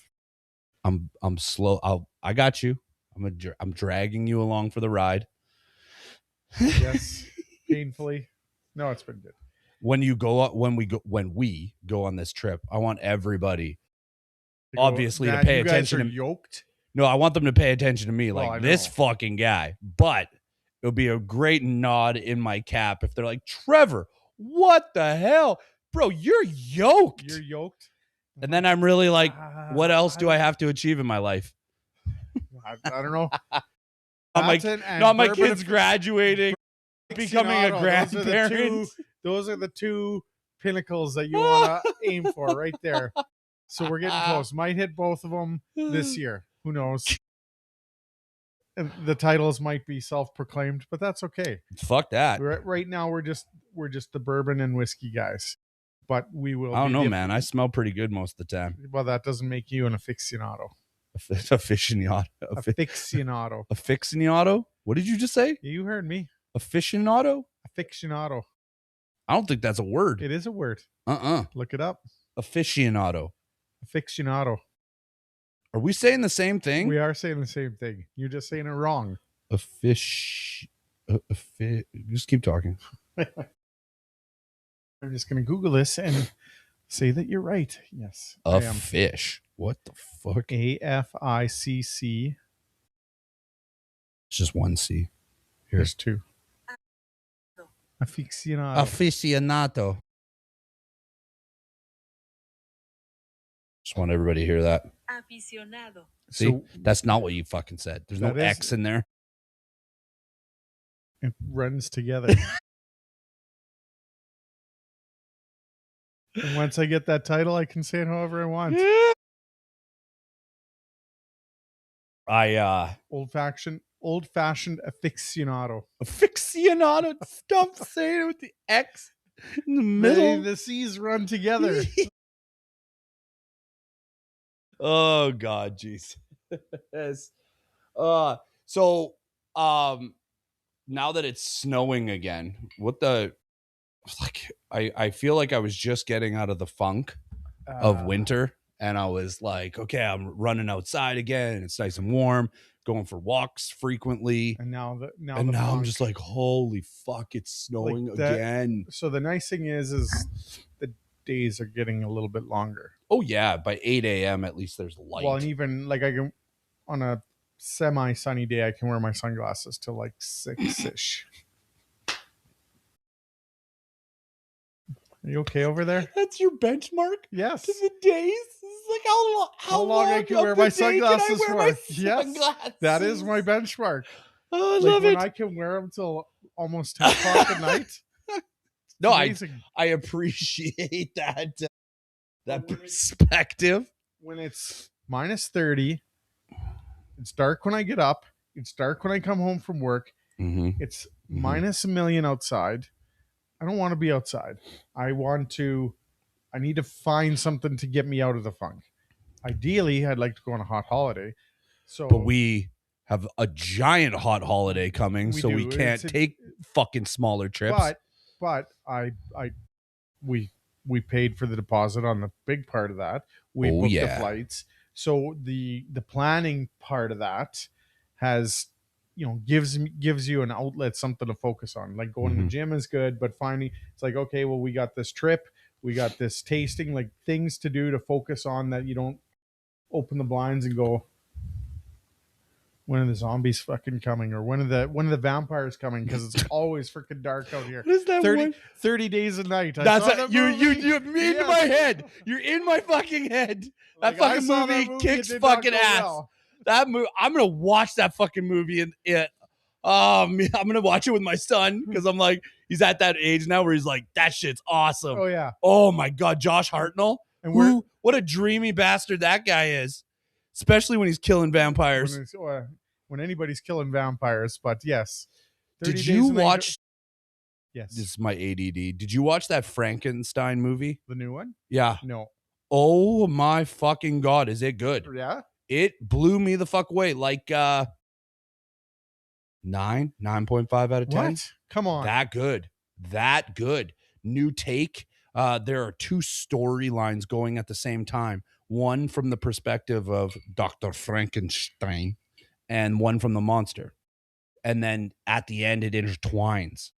I'm slow. I got you. I'm dragging you along for the ride. Yes, painfully. No, it's been good. When we go on this trip, I want everybody obviously to pay attention to yoked. No, I want them to pay attention to me, like this fucking guy. But it would be a great nod in my cap if they're like, Trevor, what the hell? Bro, you're yoked. You're yoked. And then I'm really like, what else do I have to achieve in my life? I don't know. My kids graduating, becoming a grandparent. Those are the two pinnacles that you want to aim for right there. So we're getting close. Might hit both of them this year. Who knows? And the titles might be self-proclaimed, but that's okay. Fuck that. Right now, we're just the bourbon and whiskey guys. But we will. I don't know, man. I smell pretty good most of the time. Well, that doesn't make you an aficionado. Aficionado. Aficionado? What did you just say? You heard me. Aficionado? Aficionado. I don't think that's a word. It is a word. Look it up. Aficionado. Aficionado. Are we saying the same thing? We are saying the same thing. You're just saying it wrong. A fish. Just keep talking. I'm just going to Google this and say that you're right. Yes, A I am. fish. What the fuck? AFICC. It's just one C. Here. There's two. Aficionado. Aficionado. Just want everybody to hear that. Aficionado. See, So that's not what you fucking said. There's no That is- X in there. it runs together. And once I get that title, I can say it however I want. Old fashioned aficionado. Aficionado. Stop saying it with the X in the middle. The C's run together. Oh God, jeez. Yes. So now that it's snowing again, I feel like I was just getting out of the funk of winter, and I was like, okay, I'm running outside again. It's nice and warm, going for walks frequently. And now I'm funk. just like, holy fuck, it's snowing again. So the nice thing is the days are getting a little bit longer. Oh yeah, by 8 a.m. at least there's light. Well, and even like I can, on a semi-sunny day, I can wear my sunglasses till like 6-ish. Are you okay over there? That's your benchmark Yes. to the days. It's like how long I can of wear the my day can I sunglasses wear for? my Yes, sunglasses? that is my benchmark. Oh, I Like love when it. I can wear them till almost 10 o'clock at night. No, Amazing. I appreciate that perspective. When it's minus 30, it's dark when I get up. It's dark when I come home from work. Mm-hmm. It's minus a million outside. I don't want to be outside. I need to find something to get me out of the funk. Ideally, I'd like to go on a hot holiday. So, But we have a giant hot holiday coming, We so we do. can't take fucking smaller trips. but we paid for the deposit on the big part of that. We booked the flights. So the planning part of that has, gives you an outlet, something to focus on. Like going to the gym is good, but finding it's like, okay, well, we got this trip, we got this tasting, like things to do to focus on that you don't open the blinds and go, when are the zombies fucking coming, or when are the vampires coming? Because it's always freaking dark out here. What is that 30 days a night. That's you're in my head. You're in my fucking head. That fucking movie kicks fucking ass. Well. That movie, I'm gonna watch that fucking movie and I'm gonna watch it with my son because I'm like, he's at that age now where he's like, that shit's awesome. Oh yeah. Oh my God, Josh Hartnell. And what a dreamy bastard that guy is, especially when he's killing vampires. When anybody's killing vampires, but yes. Did you watch? Yes. This is my ADD. Did you watch that Frankenstein movie? The new one? Yeah. No. Oh my fucking God, is it good? Yeah. It blew me the fuck away. Like 9.5 out of 10. What? Come on. That good. New take. There are two storylines going at the same time. One from the perspective of Dr. Frankenstein and one from the monster. And then at the end, it intertwines.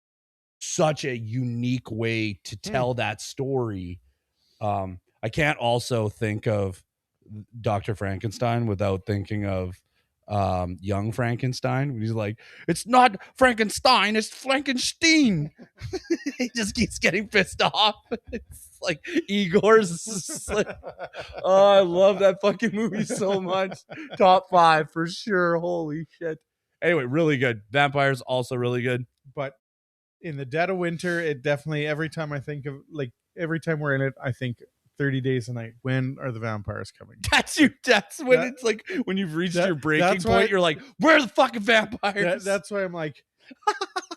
Such a unique way to tell that story. I can't also think of Dr. Frankenstein without thinking of young Frankenstein when he's like, it's not Frankenstein, it's Frankenstein. He just keeps getting pissed off. It's like Igor's like, oh, I love that fucking movie so much. Top 5 for sure. Holy shit. Anyway, really good. Vampires also really good. But in the dead of winter, it definitely, every time we're in it, I think 30 days a night. When are the vampires coming? That's when it's like when you've reached your breaking point, you're like, where are the fucking vampires? That's why I'm like,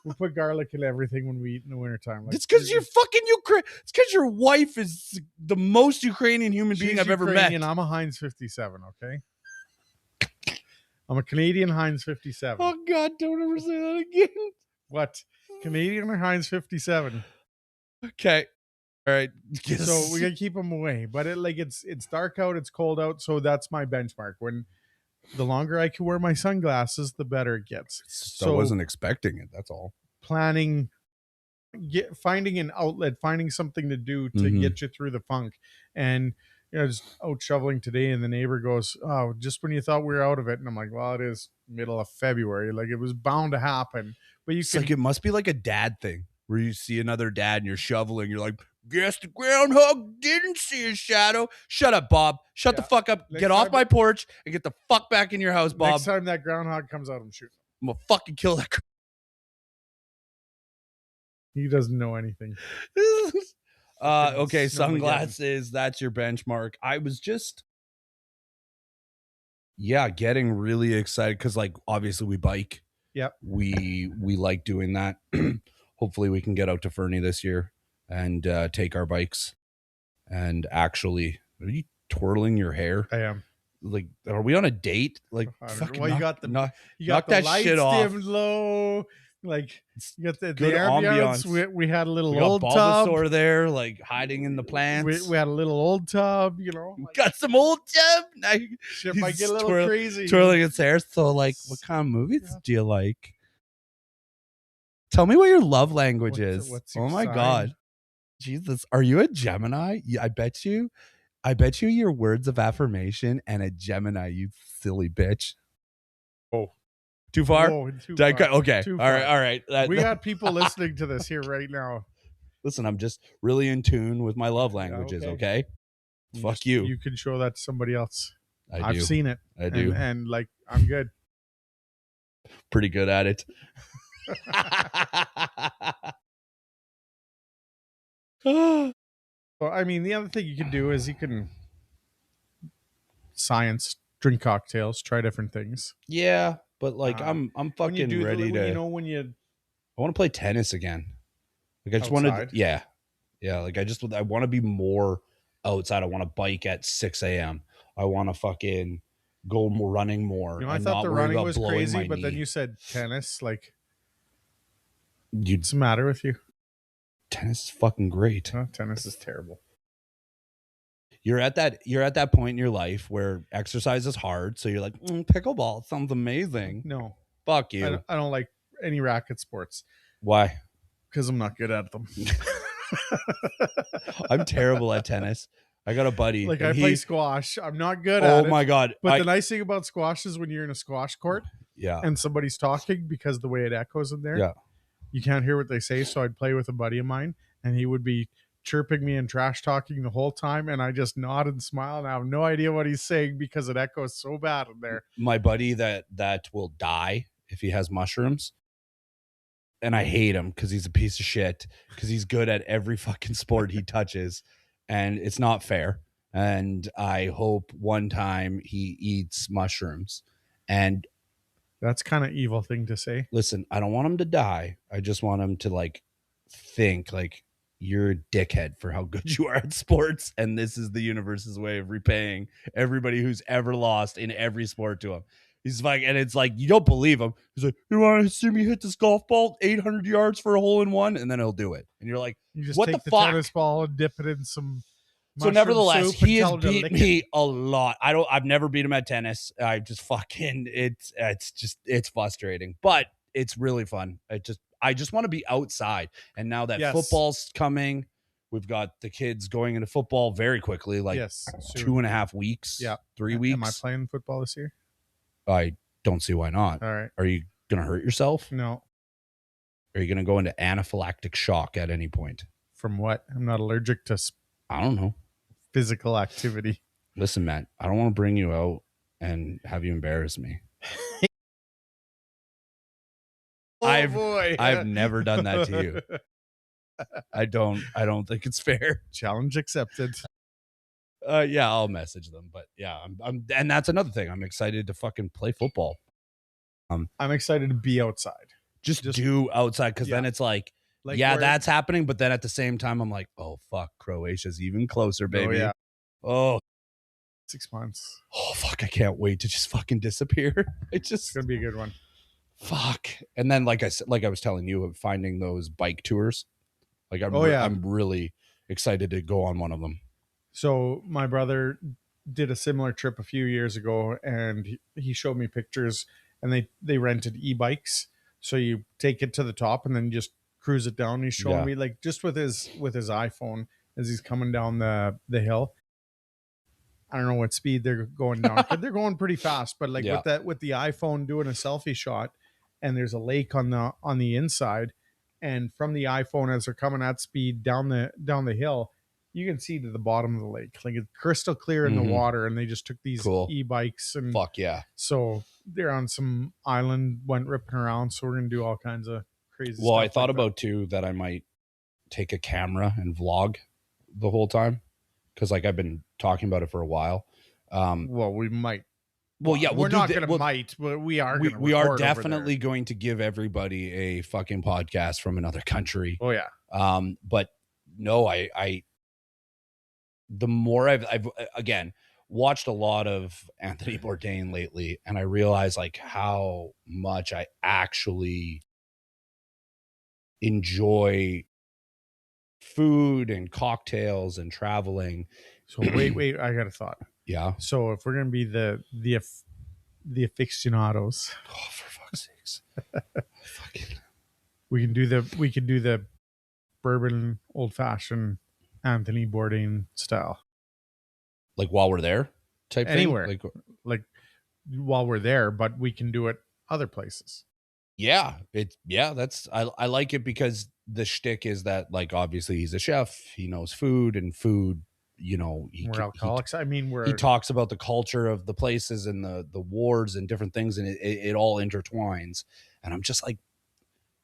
we put garlic in everything when we eat in the wintertime. Like, it's because you're fucking Ukraine. It's because your wife is the most Ukrainian human being I've ever met. I'm a Heinz 57, okay? I'm a Canadian Heinz 57. Oh God, don't ever say that again. What? Canadian or Heinz 57? Okay. All right. So we gotta keep them away. But it's dark out, it's cold out, so that's my benchmark. When the longer I can wear my sunglasses, the better it gets. I wasn't expecting it. That's all. Planning, finding an outlet, finding something to do to get you through the funk. And I was out shoveling today, and the neighbor goes, "Oh, just when you thought we were out of it," and I'm like, "Well, it is middle of February. Like, it was bound to happen." But It's like, it must be like a dad thing where you see another dad and you're shoveling. You're like, guess the groundhog didn't see a shadow. Shut up, Bob. Shut the fuck up. Get off my porch and get the fuck back in your house, Bob. Next time that groundhog comes out, I'm shooting. I'm gonna fucking kill that. He doesn't know anything. Okay, sunglasses. That's your benchmark. I was just, getting really excited because, like, obviously we bike. Yep. We like doing that. Hopefully we can get out to Fernie this year and take our bikes. And actually, are you twirling your hair? I am. Like, are we on a date? Like, fucking well, you got the knock the that lights shit off. dimmed low. Like, you got the Good ambiance. ambiance. We had a little We got old tub. Bulbasaur there, like hiding in the plants. We had a little old tub, you know. Like, got some old tub. Now shit might get a little crazy. Twirling its hair. So, like, what kind of movies do you like? Tell me what your love language is. What's your Oh my sign? God. Jesus. Are you a Gemini? I bet you your words of affirmation and a Gemini, you silly bitch. Oh. Too far? Whoa, too far. Okay. Too All far. right. We got people listening to this here right now. Listen, I'm just really in tune with my love languages, okay? Fuck you. You can show that to somebody else. I've seen it. I do. And like, I'm good. Pretty good at it. Well, I mean, the other thing you can do is you can drink cocktails, try different things. Yeah, but like I'm fucking ready to. I want to play tennis again. Like, I just wanted, yeah. Like, I want to be more outside. I want to bike at 6 a.m. I want to fucking go more running more. I thought the running was crazy, but then you said tennis. Like, what's the matter with you? Tennis is fucking great. Tennis is terrible. You're at that point in your life where exercise is hard, so you're like, pickleball sounds amazing. No, fuck you. I don't like any racket sports. Why? Because I'm not good at them. I'm terrible at tennis. I got a buddy. Like, I play squash. I'm not good at it. Oh my God. But the nice thing about squash is when you're in a squash court, yeah, and somebody's talking, because the way it echoes in there, yeah, you can't hear what they say. So I'd play with a buddy of mine, and he would be chirping me and trash talking the whole time, and I just nod and smile, and I have no idea what he's saying because it echoes so bad in there. My buddy that will die if he has mushrooms, and I hate him because he's a piece of shit, because he's good at every fucking sport he touches, and it's not fair. And I hope one time he eats mushrooms. And that's kind of evil thing to say. Listen, I don't want him to die. I just want him to, like, think like, you're a dickhead for how good you are at sports, and this is the universe's way of repaying everybody who's ever lost in every sport to him. He's like, and it's like, you don't believe him. He's like, you want to see me hit this golf ball 800 yards for a hole in one, and then he'll do it. And you're like, you just what take the fuck? Tennis ball and dip it in some. So nevertheless, he has beat me a lot. I've never beat him at tennis. I just fucking, it's frustrating, but it's really fun. I just want to be outside. And now that football's coming, we've got the kids going into football very quickly, like 2.5 weeks, 3 weeks. Am I playing football this year? I don't see why not. All right. Are you going to hurt yourself? No. Are you going to go into anaphylactic shock at any point? From what? I'm not allergic to I don't know. Physical activity. Listen, Matt, I don't want to bring you out and have you embarrass me. I've never done that to you. I don't think it's fair. Challenge accepted. Yeah, I'll message them, but yeah, I'm and that's another thing. I'm excited to fucking play football. I'm excited to be outside. Just do outside, because then it's like that's happening, but then at the same time I'm like, oh fuck, Croatia's even closer, baby. Oh, 6 months. Oh fuck, I can't wait to just fucking disappear. It's gonna be a good one. Fuck. And then, like I was telling you, finding those bike tours. Like, I'm really excited to go on one of them. So my brother did a similar trip a few years ago, and he showed me pictures, and they rented e-bikes. So you take it to the top and then just cruise it down. He's showing me like just with his iPhone as he's coming down the hill. I don't know what speed they're going down. They're going pretty fast, but like with the iPhone doing a selfie shot, and there's a lake on the inside, and from the iPhone as they're coming at speed down the hill, you can see to the bottom of the lake. Like it's crystal clear in the water, and they just took these e-bikes and so they're on some island, went ripping around. So we're gonna do all kinds of crazy stuff. Well, I thought about too that I might take a camera and vlog the whole time, because like I've been talking about it for a while. Well, we might. Well, yeah, we're not going to might, but we are. We are definitely going to give everybody a fucking podcast from another country. Oh yeah. But no, I the more I've again watched a lot of Anthony Bourdain lately, and I realize like how much I actually enjoy food and cocktails and traveling. So wait, I got a thought. Yeah. So if we're gonna be the aficionados, oh, for fuck's sakes, we can do the bourbon old fashioned Anthony Bourdain style. Like while we're there, type anywhere, thing? like while we're there, but we can do it other places. Yeah, that's I like it because the shtick is that like obviously he's a chef, he knows food and food. You know, we're alcoholics. He talks about the culture of the places and the wars and different things, and it all intertwines. And I'm just like,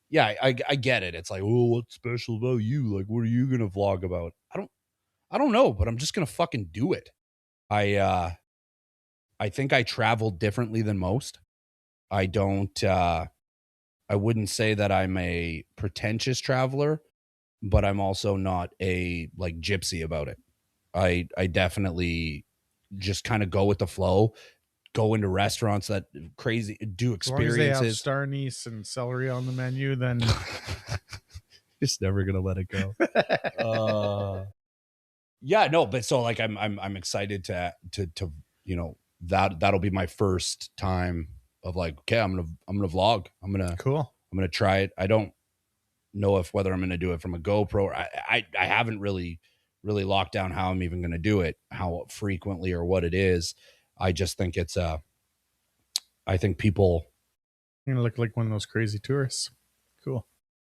yeah, I get it. It's like, oh, what's special about you? Like, what are you gonna vlog about? I don't know, but I'm just gonna fucking do it. I think I travel differently than most. I don't. I wouldn't say that I'm a pretentious traveler, but I'm also not a like gypsy about it. I definitely just kind of go with the flow, go into restaurants that crazy, do experiences. As long as they have star anise and celery on the menu, then just never gonna let it go. Yeah, no, but so like I'm excited to you know that'll be my first time of like, okay, I'm gonna vlog. I'm gonna try it. I don't know whether I'm gonna do it from a GoPro or I haven't really locked down how I'm even gonna do it, how frequently or what it is. I just think it's I think people you're gonna look like one of those crazy tourists. Cool.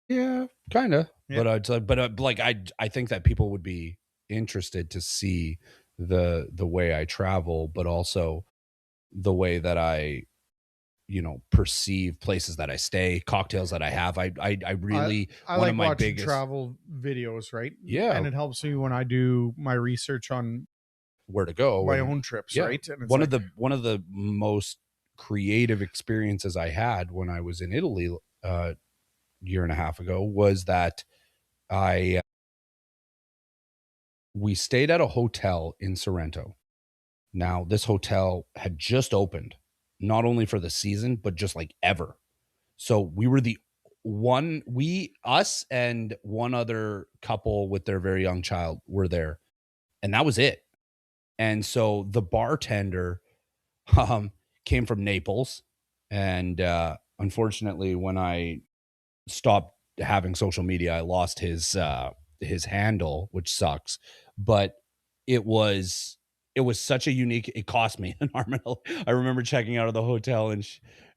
Yeah, kind of. Yeah. But like I think that people would be interested to see the way I travel, but also the way that I perceive places that I stay, cocktails that I have. I really I one like of my watching biggest travel videos, right? Yeah, and it helps me when I do my research on where to go, my own trips, right? And it's one of the most creative experiences I had when I was in Italy year and a half ago was that we stayed at a hotel in Sorrento. Now, this hotel had just opened, not only for the season, but just like ever. So we were us and one other couple with their very young child were there, and that was it. And so the bartender came from Naples, and unfortunately, when I stopped having social media, I lost his handle, which sucks. But it was such a unique. It cost me an arm and I remember checking out of the hotel, and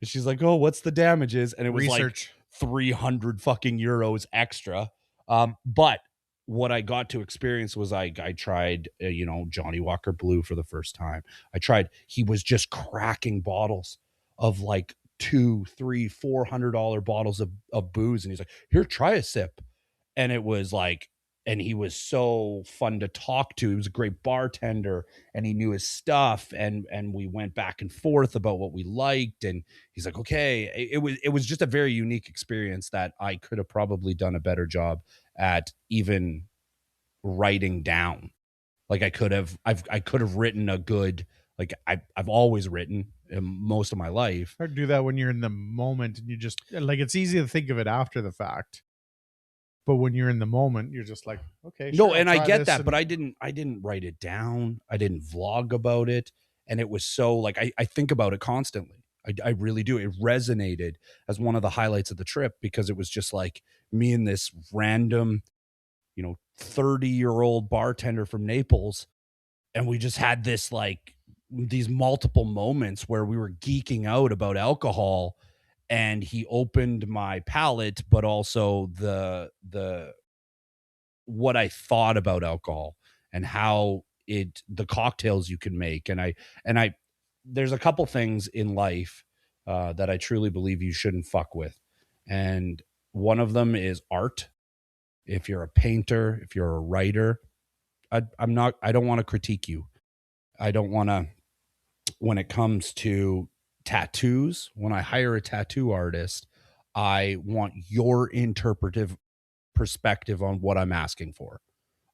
she's like, "Oh, what's the damages?" And it was like 300 fucking euros extra. But what I got to experience was I tried Johnny Walker Blue for the first time. He was just cracking bottles of like $200, $300, $400 bottles of booze, and he's like, "Here, try a sip." And it was like, and he was so fun to talk to. He was a great bartender, and he knew his stuff, and we went back and forth about what we liked, and he's like, okay. It was just a very unique experience that I could have probably done a better job at even writing down. Like I could have written a good, like I've always written most of my life. Hard to do that when you're in the moment, and you just like, it's easy to think of it after the fact. But when you're in the moment, you're just like, okay, No, sure, and I'll I try get this, that, and but I didn't write it down. I didn't vlog about it. And it was so like I think about it constantly. I really do. It resonated as one of the highlights of the trip because it was just like me and this random, 30-year-old bartender from Naples. And we just had this like these multiple moments where we were geeking out about alcohol, and he opened my palate, but also the what I thought about alcohol and how the cocktails you can make. And I there's a couple things in life that I truly believe you shouldn't fuck with. And one of them is art. If you're a painter, if you're a writer, I don't want to critique you. I don't want to, when it comes to tattoos, when I hire a tattoo artist, I want your interpretive perspective on what I'm asking for.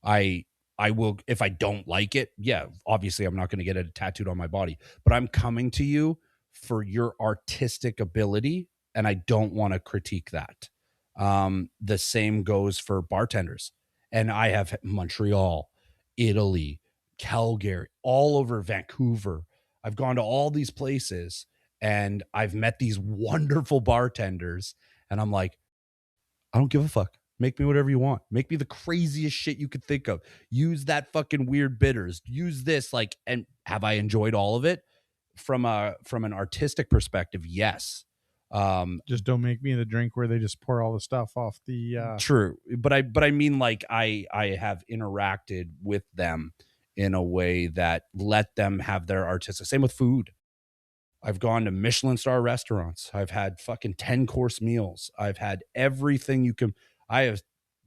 I I will, if I don't like it, yeah, obviously I'm not going to get it tattooed on my body, but I'm coming to you for your artistic ability and I don't want to critique that. The same goes for bartenders. And I have Montreal, Italy, Calgary, all over Vancouver. I've gone to all these places and I've met these wonderful bartenders and I'm like, I don't give a fuck. Make me whatever you want. Make me the craziest shit you could think of. Use that fucking weird bitters. Use this, like, and have I enjoyed all of it? From an artistic perspective, yes. just don't make me the drink where they just pour all the stuff off the. True. But I mean, like, I have interacted with them in a way that let them have their artistic. Same with food. I've gone to Michelin star restaurants. I've had fucking 10-course meals. I've had everything you can. I have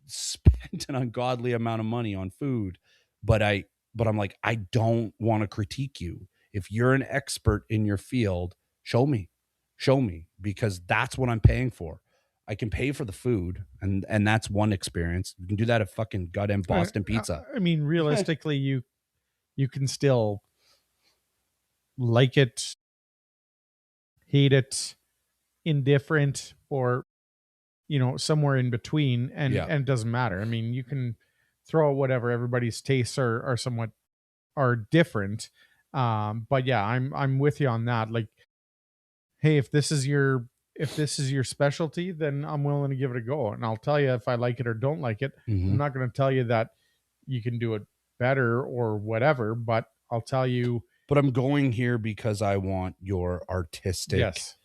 spent an ungodly amount of money on food, but I'm like, I don't want to critique you. If you're an expert in your field, show me. Show me, because that's what I'm paying for. I can pay for the food, and that's one experience. You can do that at fucking goddamn Boston Pizza. I mean, realistically, you can still like it, hate it, indifferent, or somewhere in between, and Yeah. and it doesn't matter. I mean, you can throw out whatever. Everybody's tastes are somewhat are different. But yeah, I'm with you on that. Like, hey, if this is your specialty, then I'm willing to give it a go, and I'll tell you if I like it or don't like it. Mhm. I'm not going to tell you that you can do it better or whatever, but I'll tell you, But I'm going here because I want your artistic yes,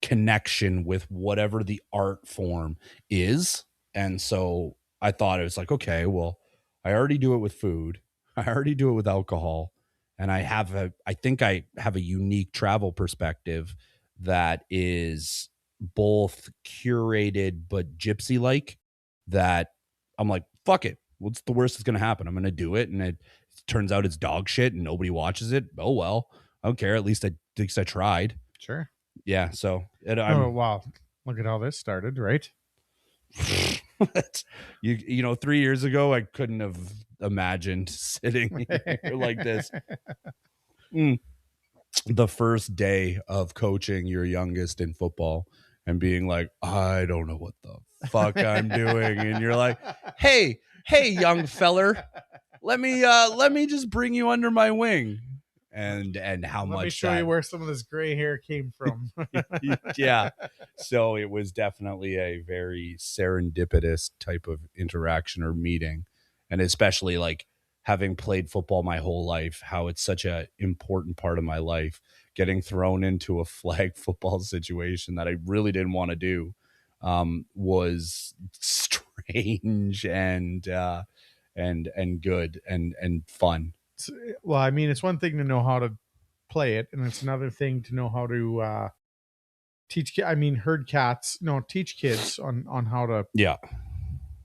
connection with whatever the art form is. And so I thought it was like, okay, well, I already do it with food. I already do it with alcohol. And I think I have a unique travel perspective that is both curated but gypsy like, that I'm like, fuck it. What's the worst that's going to happen? I'm going to do it. And it turns out it's dog shit and nobody watches it. Oh, well, I don't care. At least I tried. sure. Yeah, so Oh wow, look at how this started, right? you 3 years ago I couldn't have imagined sitting here like this. The first day of coaching your youngest in football and being like, I don't know what the fuck I'm doing, and you're like, hey young feller, let me just bring you under my wing, and how Let me much show you where some of this gray hair came from. yeah. So it was definitely a very serendipitous type of interaction or meeting. And especially like having played football my whole life, how it's such a important part of my life, getting thrown into a flag football situation that I really didn't want to do, was strange and good and fun. Well, I mean, it's one thing to know how to play it, and it's another thing to know how to teach kids on how to Yeah.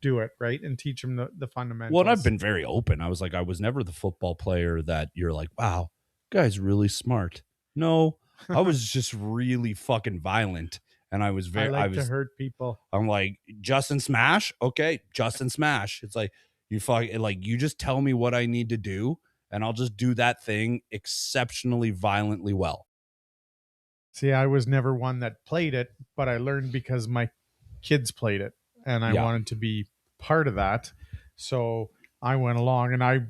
do it right, and teach them the fundamentals. Well, and I've been very open. I was like, I was never the football player that you're like, wow, guy's really smart. No, I was just really fucking violent. And I was to hurt people. I'm like, Justin Smash? Okay, Justin Smash. It's like, you just tell me what I need to do, and I'll just do that thing exceptionally violently well. See, I was never one that played it, but I learned because my kids played it, and I wanted to be part of that. So I went along, and I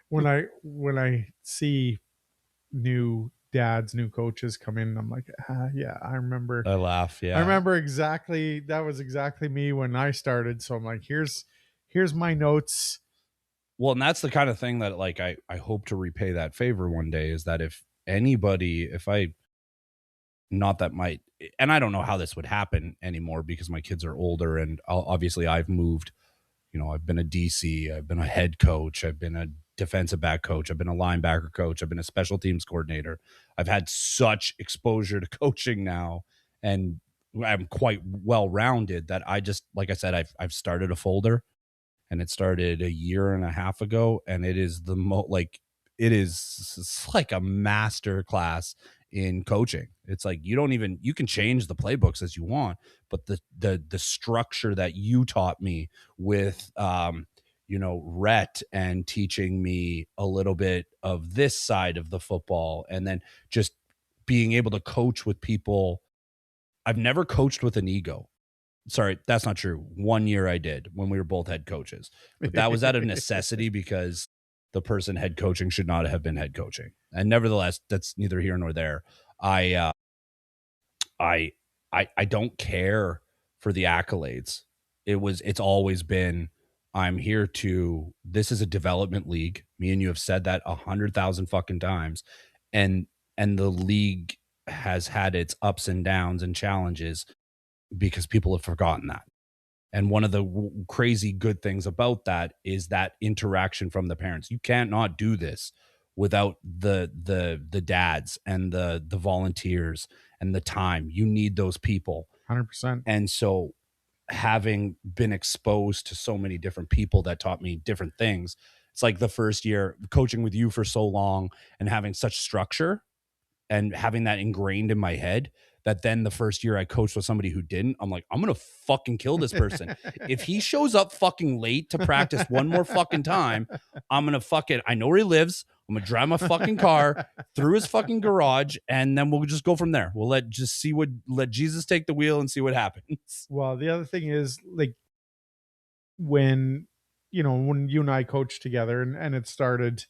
when I see new dads, new coaches come in, I'm like, yeah, I remember. I laugh. Yeah. I remember exactly. That was exactly me when I started. So I'm like, here's my notes. Well, and that's the kind of thing that like I hope to repay that favor one day, is that if anybody, if I, not that might, and I don't know how this would happen anymore because my kids are older and obviously I've moved, you know, I've been a DC, I've been a head coach, I've been a defensive back coach, I've been a linebacker coach, I've been a special teams coordinator. I've had such exposure to coaching now, and I'm quite well rounded that I just, like I said, I've started a folder, and it started a year and a half ago, and it is it's like a master class in coaching. It's like you can change the playbooks as you want, but the structure that you taught me with Rhett, and teaching me a little bit of this side of the football, and then just being able to coach with people. I've never coached with an ego. Sorry, that's not true. 1 year I did, when we were both head coaches, but that was out of necessity because the person head coaching should not have been head coaching. And nevertheless, that's neither here nor there. I don't care for the accolades. It's always been, I'm here to, this is a development league. Me and you have said that 100,000 fucking times. And the league has had its ups and downs and challenges because people have forgotten that. And one of the crazy good things about that is that interaction from the parents. You can't not do this without the dads and the volunteers and the time. You need those people. 100%. And so, having been exposed to so many different people that taught me different things, it's like the first year coaching with you for so long and having such structure and having that ingrained in my head, that then the first year I coached with somebody who didn't, I'm like, I'm going to fucking kill this person. If he shows up fucking late to practice one more fucking time, I'm going to I know where he lives. I'm going to drive my fucking car through his fucking garage, and then we'll just go from there. We'll let Jesus take the wheel and see what happens. Well, the other thing is, like, when you and I coached together, and it started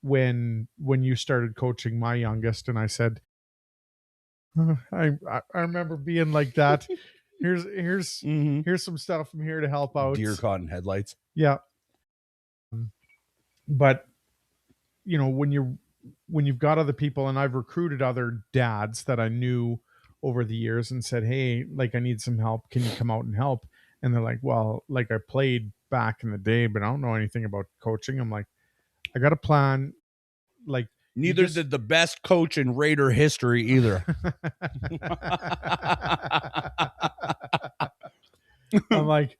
when you started coaching my youngest, and I said, I remember being like that. Here's some stuff from here to help out. Deer caught in headlights. Yeah. But when you've got other people, and I've recruited other dads that I knew over the years and said, hey, like, I need some help. Can you come out and help? And they're like, well, like, I played back in the day, but I don't know anything about coaching. I'm like, I got a plan. Like, neither did the best coach in Raider history either. I'm like,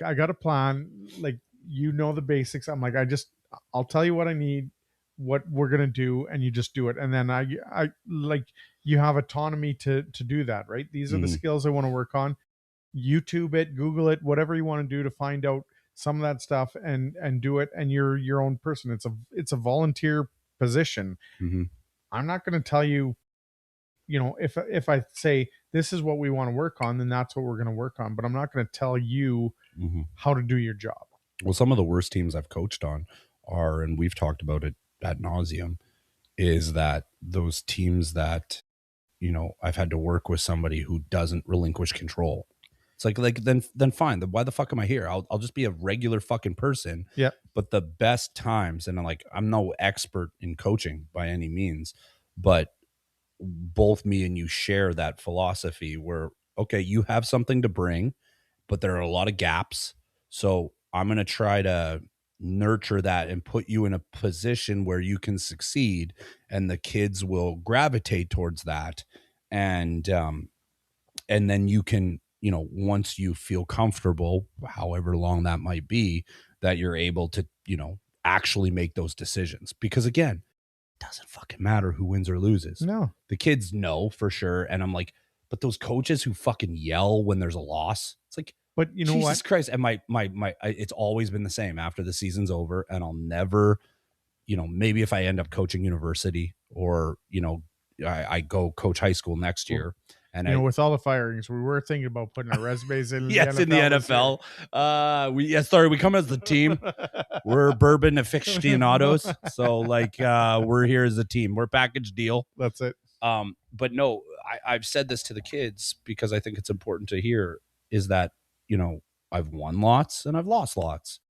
I got a plan. Like, the basics. I'm like, I'll tell you what I need, what we're going to do, and you just do it. And then I like, you have autonomy to do that, right? These are the skills I want to work on. YouTube it, Google it, whatever you want to do to find out some of that stuff, and do it. And you're your own person. It's a volunteer position. I'm not going to tell you, if I say this is what we want to work on, then that's what we're going to work on. But I'm not going to tell you how to do your job. Well, some of the worst teams I've coached on are, and we've talked about it ad nauseum, is that those teams that, I've had to work with somebody who doesn't relinquish control. It's like then fine. Why the fuck am I here? I'll just be a regular fucking person. Yeah. But the best times, and I'm no expert in coaching by any means, but both me and you share that philosophy where, okay, you have something to bring, but there are a lot of gaps. So I'm going to try to nurture that and put you in a position where you can succeed, and the kids will gravitate towards that. And then you can, once you feel comfortable, however long that might be, that you're able to, actually make those decisions. Because again, it doesn't fucking matter who wins or loses. No. The kids know for sure. And I'm like, but those coaches who fucking yell when there's a loss, it's like, but you know Jesus what? Christ. And my it's always been the same after the season's over. And I'll never, maybe if I end up coaching university, or, I go coach high school next year, And you know, with all the firings, we were thinking about putting our resumes in. yes, in the NFL. We come as the team. We're bourbon aficionados, so like we're here as a team. We're a package deal. That's it. But no, I've said this to the kids because I think it's important to hear is that, you know, I've won lots and I've lost lots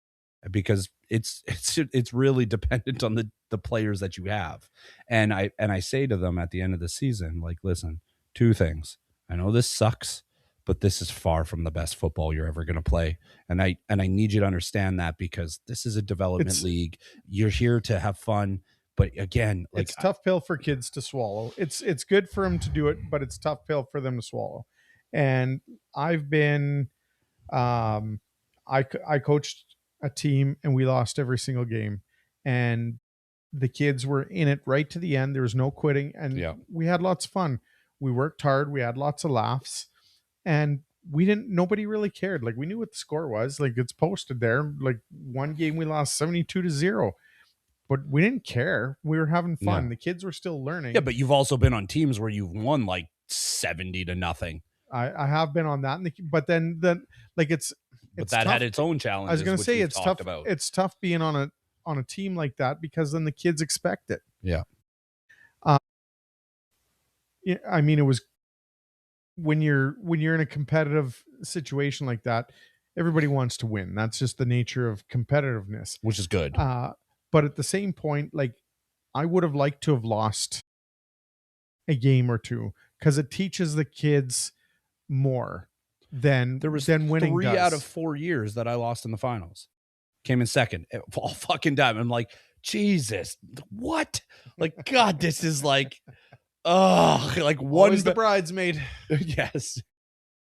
because it's really dependent on the players that you have. And I say to them at the end of the season, like, listen, two things. I know this sucks, but this is far from the best football you're ever going to play. And I need you to understand that because this is a development league. You're here to have fun. But again, like, it's a tough pill for kids to swallow. It's good for them to do it, but it's a tough pill for them to swallow. And I've been, I coached a team and we lost every single game, and the kids were in it right to the end. There was no quitting, and we had lots of fun. We worked hard. We had lots of laughs, and nobody really cared. Like, we knew what the score was. Like, it's posted there. Like, one game we lost 72-0. But we didn't care. We were having fun. Yeah. The kids were still learning. Yeah, but you've also been on teams where you've won like 70-0. I have been on that, but then like it's but that tough. had its own challenges. I was going to say it's tough. About. It's tough being on a team like that because then the kids expect it. Yeah. Yeah. I mean, it was when you're in a competitive situation like that, everybody wants to win. That's just the nature of competitiveness, which is good. But at the same point, like, I would have liked to have lost a game or two because it teaches the kids more than winning. 3 out of 4 years that I lost in the finals. Came in second all fucking time. I'm like, Jesus, what? Like, God, this is like, like one. Always the bridesmaid. Yes.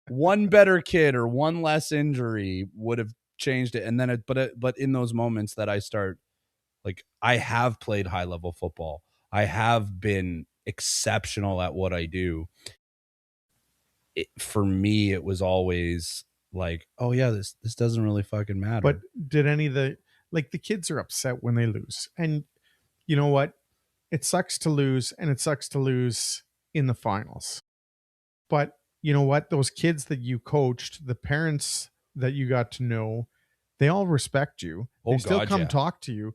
One better kid or one less injury would have changed it. And then but in those moments that I start, like, I have played high level football. I have been exceptional at what I do. For me, it was always like, oh yeah, this doesn't really fucking matter. But did any of the kids are upset when they lose, and you know what? It sucks to lose, and it sucks to lose in the finals. But you know what? Those kids that you coached, the parents that you got to know, they all respect you. They still come talk to you.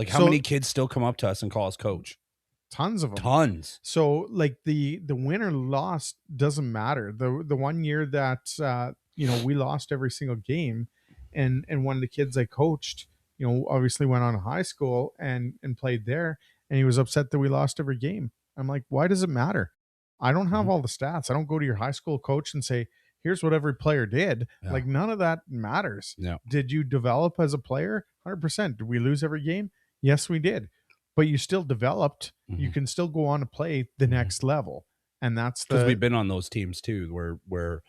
How many kids still come up to us and call us coach? Tons of them. Tons. So like the win or loss doesn't matter. The 1 year that we lost every single game, and one of the kids I coached, obviously went on to high school and played there, and he was upset that we lost every game. I'm like, why does it matter? I don't have all the stats. I don't go to your high school coach and say, here's what every player did. Yeah. Like, none of that matters. Yeah. Did you develop as a player? 100%. Did we lose every game? Yes, we did. But you still developed. Mm-hmm. You can still go on to play the next level. And that's because we've been on those teams too, where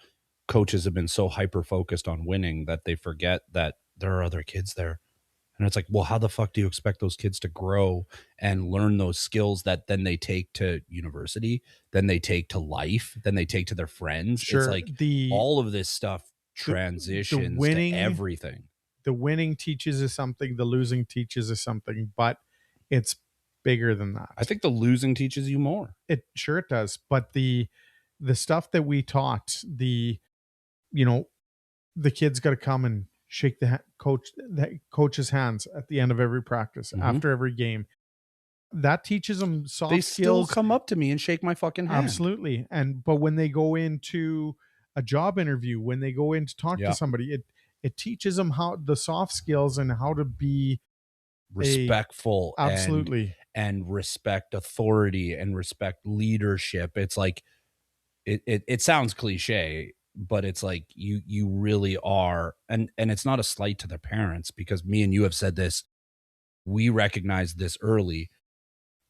coaches have been so hyper focused on winning that they forget that there are other kids there. And it's like, well, how the fuck do you expect those kids to grow and learn those skills that then they take to university, then they take to life, then they take to their friends? Sure. It's like all of this stuff transitions to everything. The winning teaches us something, the losing teaches us something, but it's bigger than that. I think the losing teaches you more. It does. But the stuff that we taught, the kids got to come and shake the coach's hands at the end of every practice, after every game. That teaches them soft skills. They still come up to me and shake my fucking hand. Absolutely. But when they go into a job interview, when they go in to talk to somebody, it teaches them how the soft skills and how to be respectful. Absolutely. And respect authority and respect leadership. It's like, it sounds cliche, but it's like you really are, and it's not a slight to their parents, because me and you have said this. We recognize this early,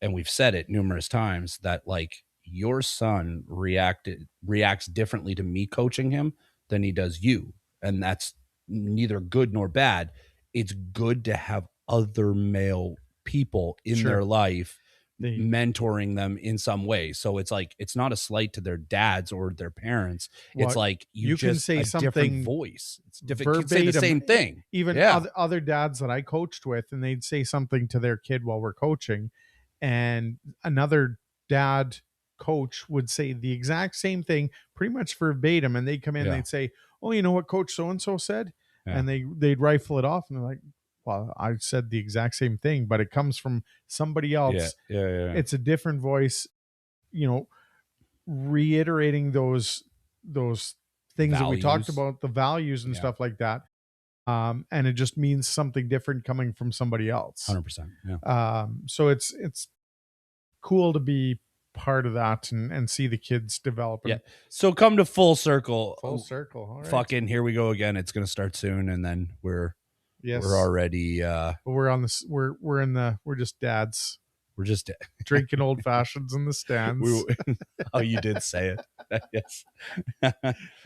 and we've said it numerous times that, like, your son reacts differently to me coaching him than he does you, and that's neither good nor bad. It's good to have other male people in their life mentoring them in some way. So it's like, it's not a slight to their dads or their parents. It's like you can say a something different voice. It's different. You can say the same thing. Even other dads that I coached with, and they'd say something to their kid while we're coaching, and another dad coach would say the exact same thing, pretty much verbatim, and they'd come in, Yeah. they'd say, "Oh, you know what Coach so and so said," Yeah. and they'd rifle it off, and they're like, "Well, I said the exact same thing, but it comes from somebody else. Yeah. It's a different voice." You know, reiterating those things that we talked Values. about, the values and Yeah. stuff like that. And it just means something different coming from somebody else. 100%. Yeah. So it's cool to be part of that and see the kids develop. Yeah. So come to full circle. Full circle. All right. Fucking here we go again. It's gonna start soon, and then we're already But we're on this. We're just dads we're just drinking old fashions in the stands. oh, you did say it. Yes.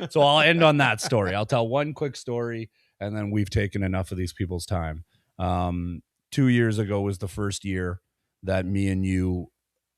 So I'll end on that story. I'll tell one quick story, and then we've taken enough of these people's time. 2 years ago was the first year that me and you,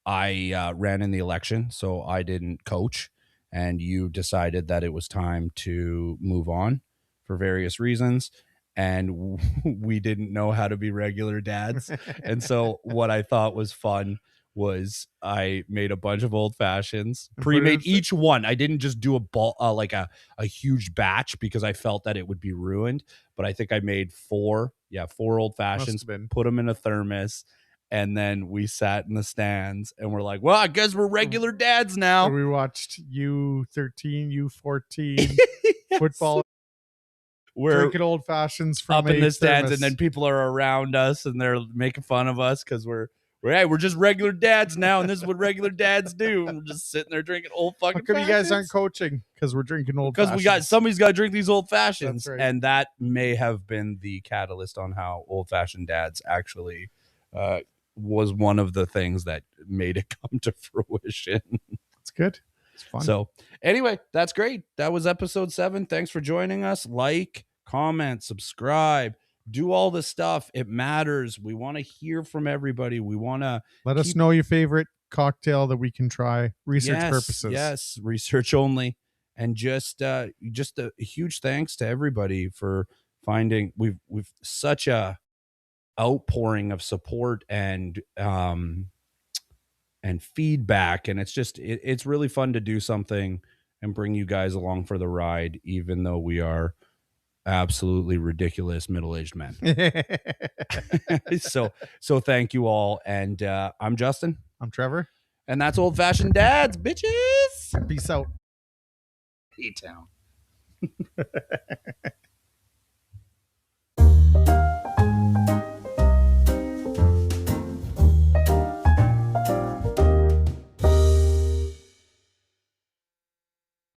I ran in the election, so I didn't coach, and you decided that it was time to move on for various reasons. And we didn't know how to be regular dads. And so what I thought was fun was I made a bunch of old fashions, pre-made each one. I didn't just do a ball like a huge batch because I felt that it would be ruined. But I think I made four old fashions, put them in a thermos, and then we sat in the stands and we're like, well, I guess we're regular dads now. And we watched U13, U14 football. We're drinking old fashions from up in the stands, thermos. and then people are around us and they're making fun of us because we're just regular dads now, and this is what regular dads do. And we're just sitting there drinking old fucking. How come you guys aren't coaching? Because we're drinking old. Because somebody's got to drink these old fashions, right. And that may have been the catalyst on how old fashioned dads actually was one of the things that made it come to fruition. It's good. It's fun. So anyway, that's great. That was episode 7. Thanks for joining us. Like, comment, subscribe, do all the stuff. It matters. We want to hear from everybody. We want to let us know your favorite cocktail that we can try. Research purposes. Yes, research only. And just a huge thanks to everybody for finding we've such a outpouring of support and feedback, and it's really fun to do something and bring you guys along for the ride, even though we are absolutely ridiculous middle-aged men. so thank you all, and I'm Justin. I'm Trevor, and that's Old Fashioned Dads, bitches. Peace out. Hey town.